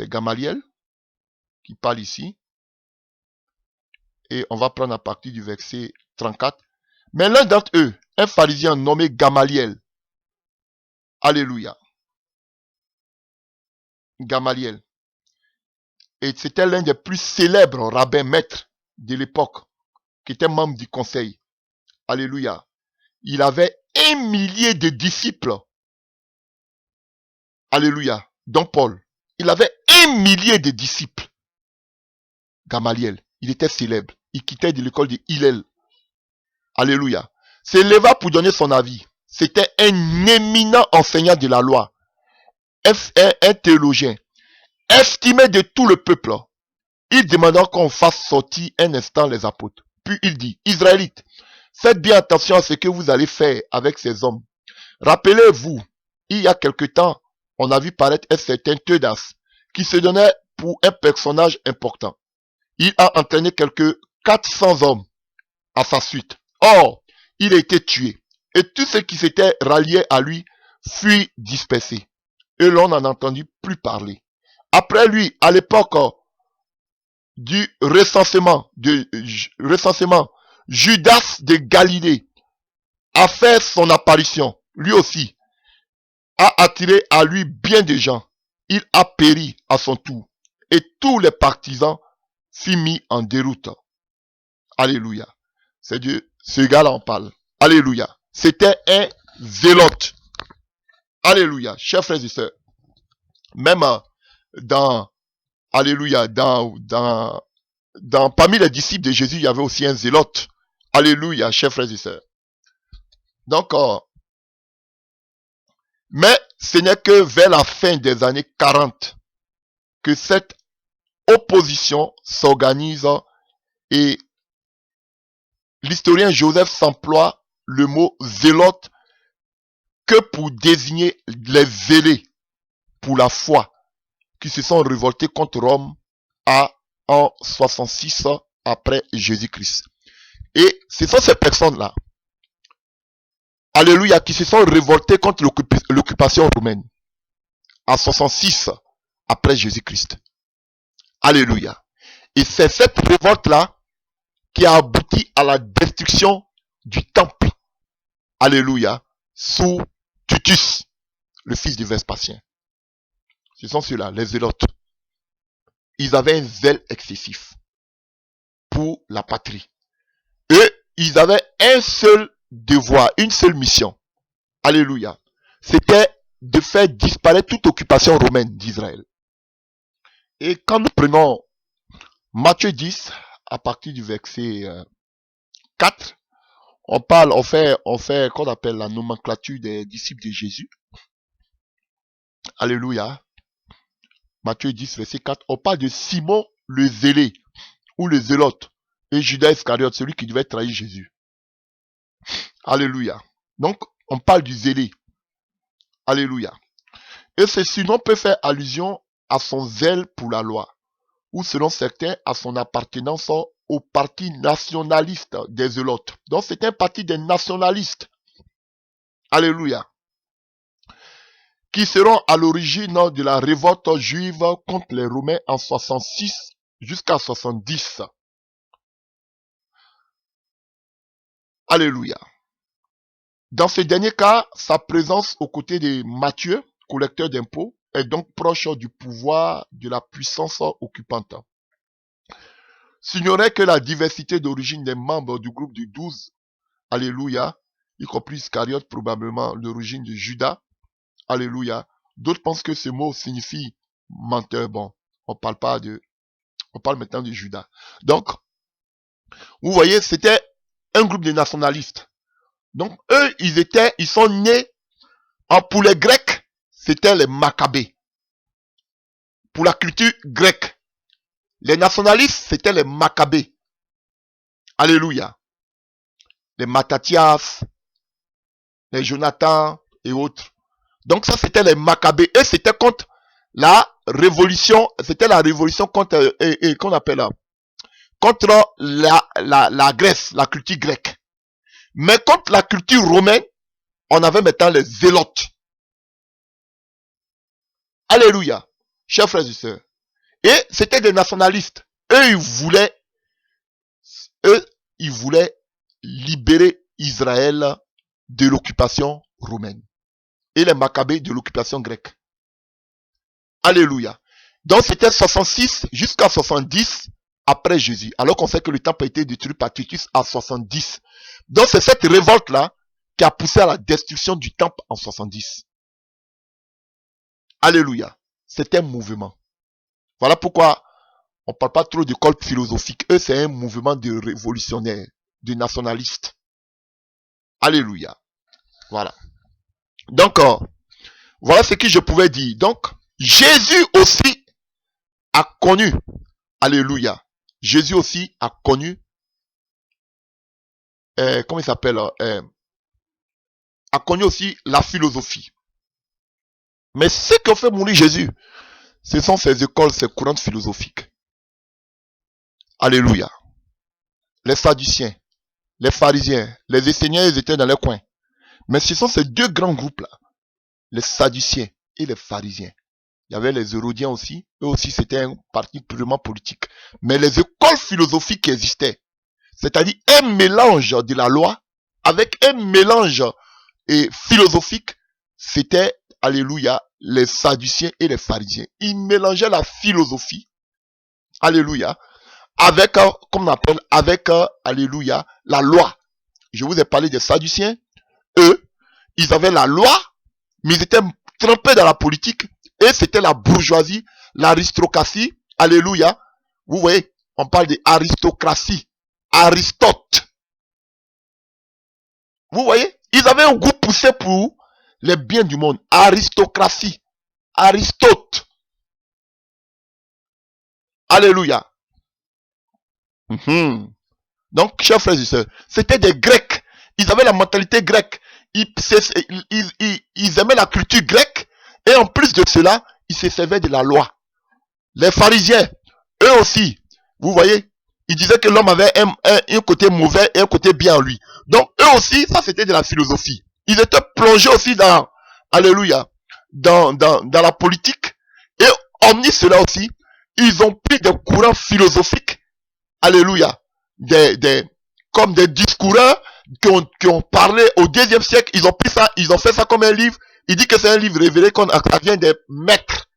Gamaliel qui parle ici. Et on va prendre à partir du verset 34. Mais l'un d'entre eux, un pharisien nommé Gamaliel. Alléluia. Gamaliel. Et c'était l'un des plus célèbres rabbins maîtres de l'époque, qui était membre du conseil. Alléluia. Il avait 1 000 de disciples. Alléluia. Dont Paul. Il avait 1 000 de disciples. Gamaliel. Il était célèbre. Il quittait de l'école de Hillel. Alléluia. S'éleva pour donner son avis. C'était un éminent enseignant de la loi. Un théologien. Estimé de tout le peuple. Il demanda qu'on fasse sortir un instant les apôtres. Puis il dit, Israélites, faites bien attention à ce que vous allez faire avec ces hommes. Rappelez-vous, il y a quelque temps, on a vu paraître un certain Teudas, qui se donnait pour un personnage important. Il a entraîné quelques 400 hommes à sa suite. Or, il a été tué. Et tous ceux qui s'étaient ralliés à lui furent dispersés. Et l'on n'en entendit plus parler. Après lui, à l'époque du recensement, Judas de Galilée a fait son apparition. Lui aussi a attiré à lui bien des gens. Il a péri à son tour. Et tous les partisans furent mis en déroute. Alléluia. C'est Dieu, ce gars-là en parle. Alléluia. C'était un zélote. Alléluia. Chers frères et sœurs, même alléluia, parmi les disciples de Jésus, il y avait aussi un zélote. Alléluia, chers frères et sœurs. Donc, mais ce n'est que vers la fin des années 40 que cette opposition s'organise et l'historien Joseph s'emploie le mot zélote que pour désigner les zélés pour la foi qui se sont révoltés contre Rome en 66 après Jésus-Christ. Et ce sont ces personnes-là, alléluia, qui se sont révoltées contre l'occupation romaine en 66 après Jésus-Christ. Alléluia. Et c'est cette révolte-là qui a abouti à la destruction du temple. Alléluia. Sous Titus, le fils de Vespasien. Ce sont ceux-là, les zélotes. Ils avaient un zèle excessif pour la patrie. Et ils avaient un seul devoir, une seule mission. Alléluia. C'était de faire disparaître toute occupation romaine d'Israël. Et quand nous prenons Matthieu 10, à partir du verset 4, on fait qu'on appelle la nomenclature des disciples de Jésus. Alléluia. Matthieu 10, verset 4, on parle de Simon le zélé, ou le zélote, et Judas Iscariote, celui qui devait trahir Jésus. Alléluia. Donc, on parle du zélé. Alléluia. Et ce surnom peut faire allusion à son zèle pour la loi, ou selon certains, à son appartenance au parti nationaliste des zélotes. Donc, c'est un parti des nationalistes. Alléluia. Qui seront à l'origine de la révolte juive contre les Romains en 66 jusqu'à 70. Alléluia. Dans ce dernier cas, sa présence aux côtés de Matthieu, collecteur d'impôts, est donc proche du pouvoir de la puissance occupante. S'ignorait que la diversité d'origine des membres du groupe de 12, alléluia, y compris Iscariote, probablement l'origine de Judas, alléluia. D'autres pensent que ce mot signifie menteur. Bon, on parle maintenant de Judas. Donc, vous voyez, c'était un groupe de nationalistes. Donc, eux, ils sont nés, pour les Grecs, c'était les Maccabées. Pour la culture grecque, les nationalistes, c'était les Maccabées. Alléluia. Les Mattathias, les Jonathan et autres. Donc ça, c'était les Maccabées. Et c'était contre la révolution, c'était la révolution contre, qu'on appelle, contre la Grèce, la culture grecque. Mais contre la culture romaine, on avait maintenant les zélotes. Alléluia, chers frères et sœurs. Et c'était des nationalistes. Eux, ils voulaient libérer Israël de l'occupation romaine. Et les Maccabées de l'occupation grecque. Alléluia. Donc c'était 66 jusqu'à 70 après Jésus. Alors qu'on sait que le temple a été détruit par Titus à 70. Donc c'est cette révolte-là qui a poussé à la destruction du temple en 70. Alléluia. C'est un mouvement. Voilà pourquoi on ne parle pas trop d'école philosophique. Eux, c'est un mouvement de révolutionnaires, de nationalistes. Alléluia. Voilà. Donc, voilà ce que je pouvais dire. Donc, Jésus aussi a connu, alléluia, Jésus aussi a connu, comment il s'appelle, a connu aussi la philosophie. Mais ce qui a fait mourir Jésus, ce sont ces écoles, ces courants philosophiques. Alléluia. Les Sadduciens, les pharisiens, les enseignants, ils étaient dans les coins. Mais ce sont ces deux grands groupes-là, les Sadduciens et les pharisiens. Il y avait les Hérodiens aussi. Eux aussi, c'était un parti purement politique. Mais les écoles philosophiques qui existaient, c'est-à-dire un mélange de la loi avec un mélange philosophique, c'était, alléluia, les Sadduciens et les pharisiens. Ils mélangeaient la philosophie, alléluia, avec, comme on appelle, avec, alléluia, la loi. Je vous ai parlé des Sadduciens. Eux, ils avaient la loi, mais ils étaient trempés dans la politique. Et c'était la bourgeoisie, l'aristocratie, alléluia. Vous voyez, on parle d'aristocratie. Aristote. Vous voyez, ils avaient un goût poussé pour les biens du monde. Aristocratie. Aristote. Alléluia. Donc, chers frères et sœurs, c'était des Grecs. Ils avaient la mentalité grecque. Ils aimaient la culture grecque. Et en plus de cela, ils se servaient de la loi. Les pharisiens, eux aussi, vous voyez, ils disaient que l'homme avait un côté mauvais et un côté bien en lui. Donc, eux aussi, ça c'était de la philosophie. Ils étaient plongés aussi dans, alléluia, dans la politique. Et hormis cela aussi, ils ont pris des courants philosophiques, alléluia, comme des discoureurs qui ont parlé au 2e siècle. Ils ont pris ça, ils ont fait ça comme un livre. Il dit que c'est un livre révélé, ça vient des maîtres,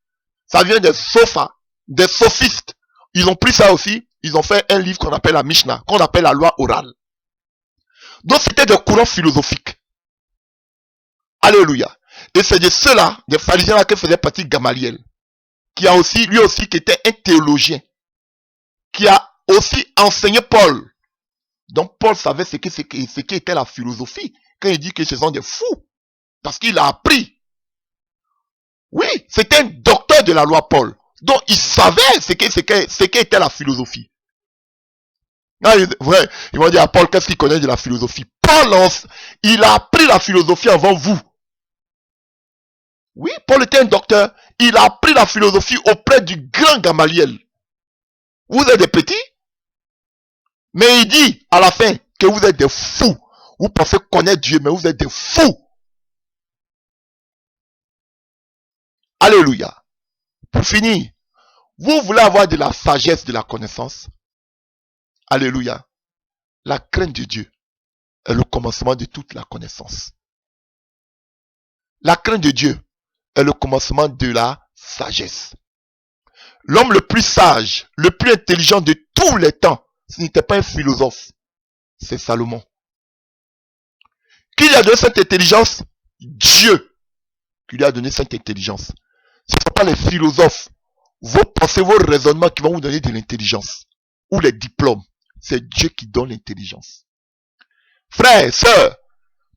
ça vient des sophas, des sophistes. Ils ont pris ça aussi, ils ont fait un livre qu'on appelle la Mishnah, qu'on appelle la loi orale. Donc c'était des courants philosophiques. Alléluia. Et c'est de ceux-là, des pharisiens là, que faisait partie Gamaliel, qui a aussi, lui aussi, qui était un théologien, qui a aussi enseigné Paul. Donc Paul savait ce qui était la philosophie, quand il dit que ce sont des fous. Parce qu'il a appris. Oui, c'était un docteur de la loi Paul. Donc il savait ce qu'était la philosophie. Non, vrai, ils vont dire à Paul, qu'est-ce qu'il connaît de la philosophie? Paul, il a appris la philosophie avant vous. Oui, Paul était un docteur. Il a appris la philosophie auprès du grand Gamaliel. Vous êtes des petits, mais il dit à la fin que vous êtes des fous. Vous pensez connaître Dieu, mais vous êtes des fous. Alléluia. Pour finir, vous voulez avoir de la sagesse, de la connaissance. Alléluia. La crainte de Dieu est le commencement de toute la connaissance. La crainte de Dieu est le commencement de la sagesse. L'homme le plus sage, le plus intelligent de tous les temps, ce n'était pas un philosophe, c'est Salomon. Qui lui a donné cette intelligence? Dieu qui lui a donné cette intelligence. Ce ne sont pas les philosophes, vos pensées, vos raisonnements qui vont vous donner de l'intelligence ou les diplômes. C'est Dieu qui donne l'intelligence. Frère, sœur,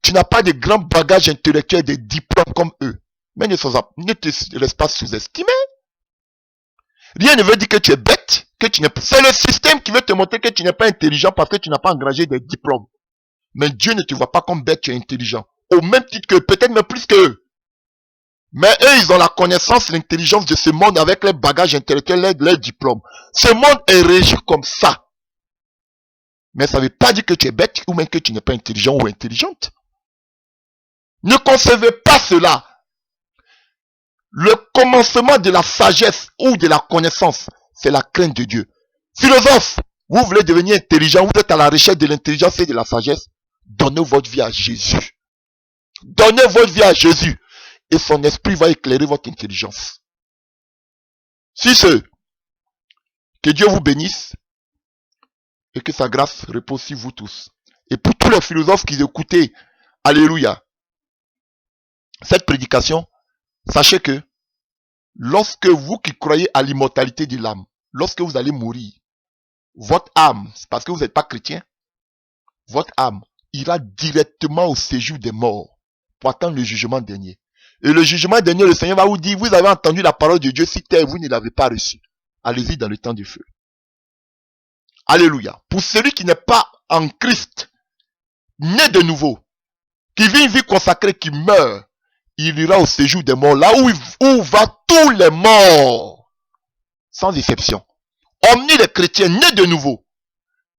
tu n'as pas de grands bagages intellectuels, des diplômes comme eux. Mais ne te laisse pas sous-estimer. Rien ne veut dire que tu es bête, que tu n'es pas. C'est le système qui veut te montrer que tu n'es pas intelligent parce que tu n'as pas engrangé des diplômes. Mais Dieu ne te voit pas comme bête, tu es intelligent. Au même titre que, peut-être même plus qu'eux. Mais eux, ils ont la connaissance, l'intelligence de ce monde avec les bagages intellectuels, leurs diplômes. Ce monde est régi comme ça. Mais ça ne veut pas dire que tu es bête ou même que tu n'es pas intelligent ou intelligente. Ne concevez pas cela. Le commencement de la sagesse ou de la connaissance, c'est la crainte de Dieu. Philosophe, vous voulez devenir intelligent, vous êtes à la recherche de l'intelligence et de la sagesse. Donnez votre vie à Jésus. Donnez votre vie à Jésus. Et son esprit va éclairer votre intelligence. Si ce, que Dieu vous bénisse et que sa grâce repose sur vous tous. Et pour tous les philosophes qui écoutaient, alléluia, cette prédication, sachez que lorsque vous qui croyez à l'immortalité de l'âme, lorsque vous allez mourir, votre âme, parce que vous n'êtes pas chrétien, votre âme ira directement au séjour des morts pour attendre le jugement dernier. Et le jugement dernier, le Seigneur va vous dire, vous avez entendu la parole de Dieu sur terre, vous ne l'avez pas reçue. Allez-y dans le temps du feu. Alléluia. Pour celui qui n'est pas en Christ, né de nouveau, qui vit une vie consacrée, qui meurt, il ira au séjour des morts, là où va tous les morts, sans exception. Hormis les chrétiens nés de nouveau,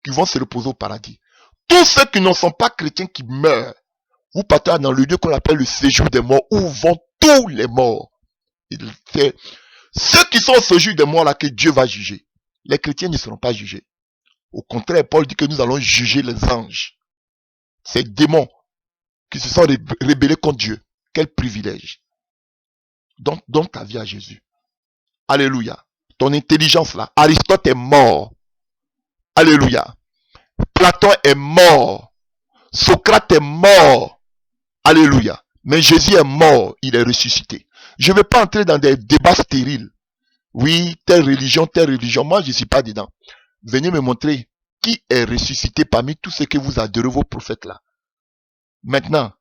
qui vont se reposer au paradis. Tous ceux qui ne sont pas chrétiens qui meurent, vous partez dans le lieu qu'on appelle le séjour des morts, où vont tous les morts. C'est ceux qui sont au séjour des morts là que Dieu va juger. Les chrétiens ne seront pas jugés. Au contraire, Paul dit que nous allons juger les anges. Ces démons qui se sont rebellés contre Dieu. Quel privilège. Donc, donne ta vie à Jésus. Alléluia. Ton intelligence là. Aristote est mort. Alléluia. Platon est mort. Socrate est mort. Alléluia. Mais Jésus est mort. Il est ressuscité. Je ne vais pas entrer dans des débats stériles. Oui, telle religion. Moi, je ne suis pas dedans. Venez me montrer qui est ressuscité parmi tous ceux que vous adorez, vos prophètes là. Maintenant,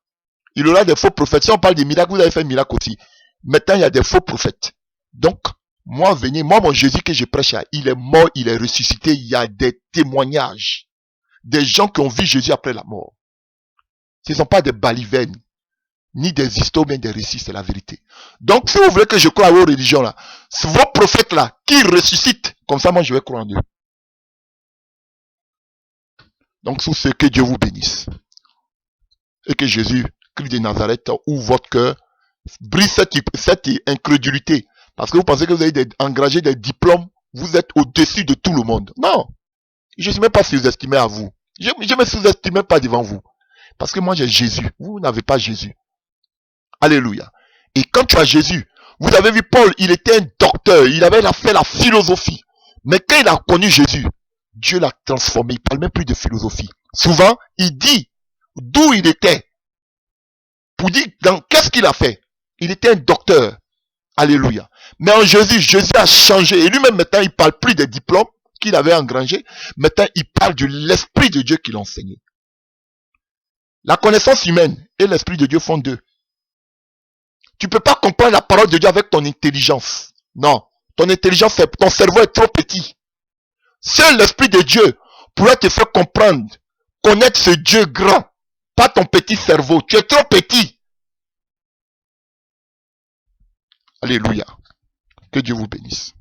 il y aura des faux prophètes. Si on parle des miracles, vous avez fait un miracle aussi. Maintenant, il y a des faux prophètes. Donc, moi, venez, moi, mon Jésus que je prêche, il est mort, il est ressuscité. Il y a des témoignages. Des gens qui ont vu Jésus après la mort. Ce ne sont pas des balivernes, ni des histoires, mais des récits, c'est la vérité. Donc, si vous voulez que je croie à vos religions là, c'est vos prophètes là qui ressuscitent. Comme ça, moi, je vais croire en eux. Donc, sous ce que Dieu vous bénisse. Et que Jésus, Christ de Nazareth, ouvre votre cœur, brise cette incrédulité. Parce que vous pensez que vous avez engagé des diplômes, vous êtes au-dessus de tout le monde. Non. Je ne suis même pas sous-estimé à vous. Je ne me sous-estime même pas devant vous. Parce que moi j'ai Jésus. Vous n'avez pas Jésus. Alléluia. Et quand tu as Jésus, vous avez vu Paul, il était un docteur. Il avait fait la philosophie. Mais quand il a connu Jésus, Dieu l'a transformé. Il ne parle même plus de philosophie. Souvent, il dit d'où il était. Pour dire qu'est-ce qu'il a fait. Il était un docteur. Alléluia. Mais en Jésus, Jésus a changé. Et lui-même maintenant, il ne parle plus des diplômes qu'il avait engrangés. Maintenant, il parle de l'Esprit de Dieu qu'il enseignait. La connaissance humaine et l'Esprit de Dieu font deux. Tu ne peux pas comprendre la parole de Dieu avec ton intelligence. Non. Ton intelligence, ton cerveau est trop petit. Seul l'Esprit de Dieu pourrait te faire comprendre, connaître ce Dieu grand. Pas ton petit cerveau. Tu es trop petit. Alléluia. Que Dieu vous bénisse.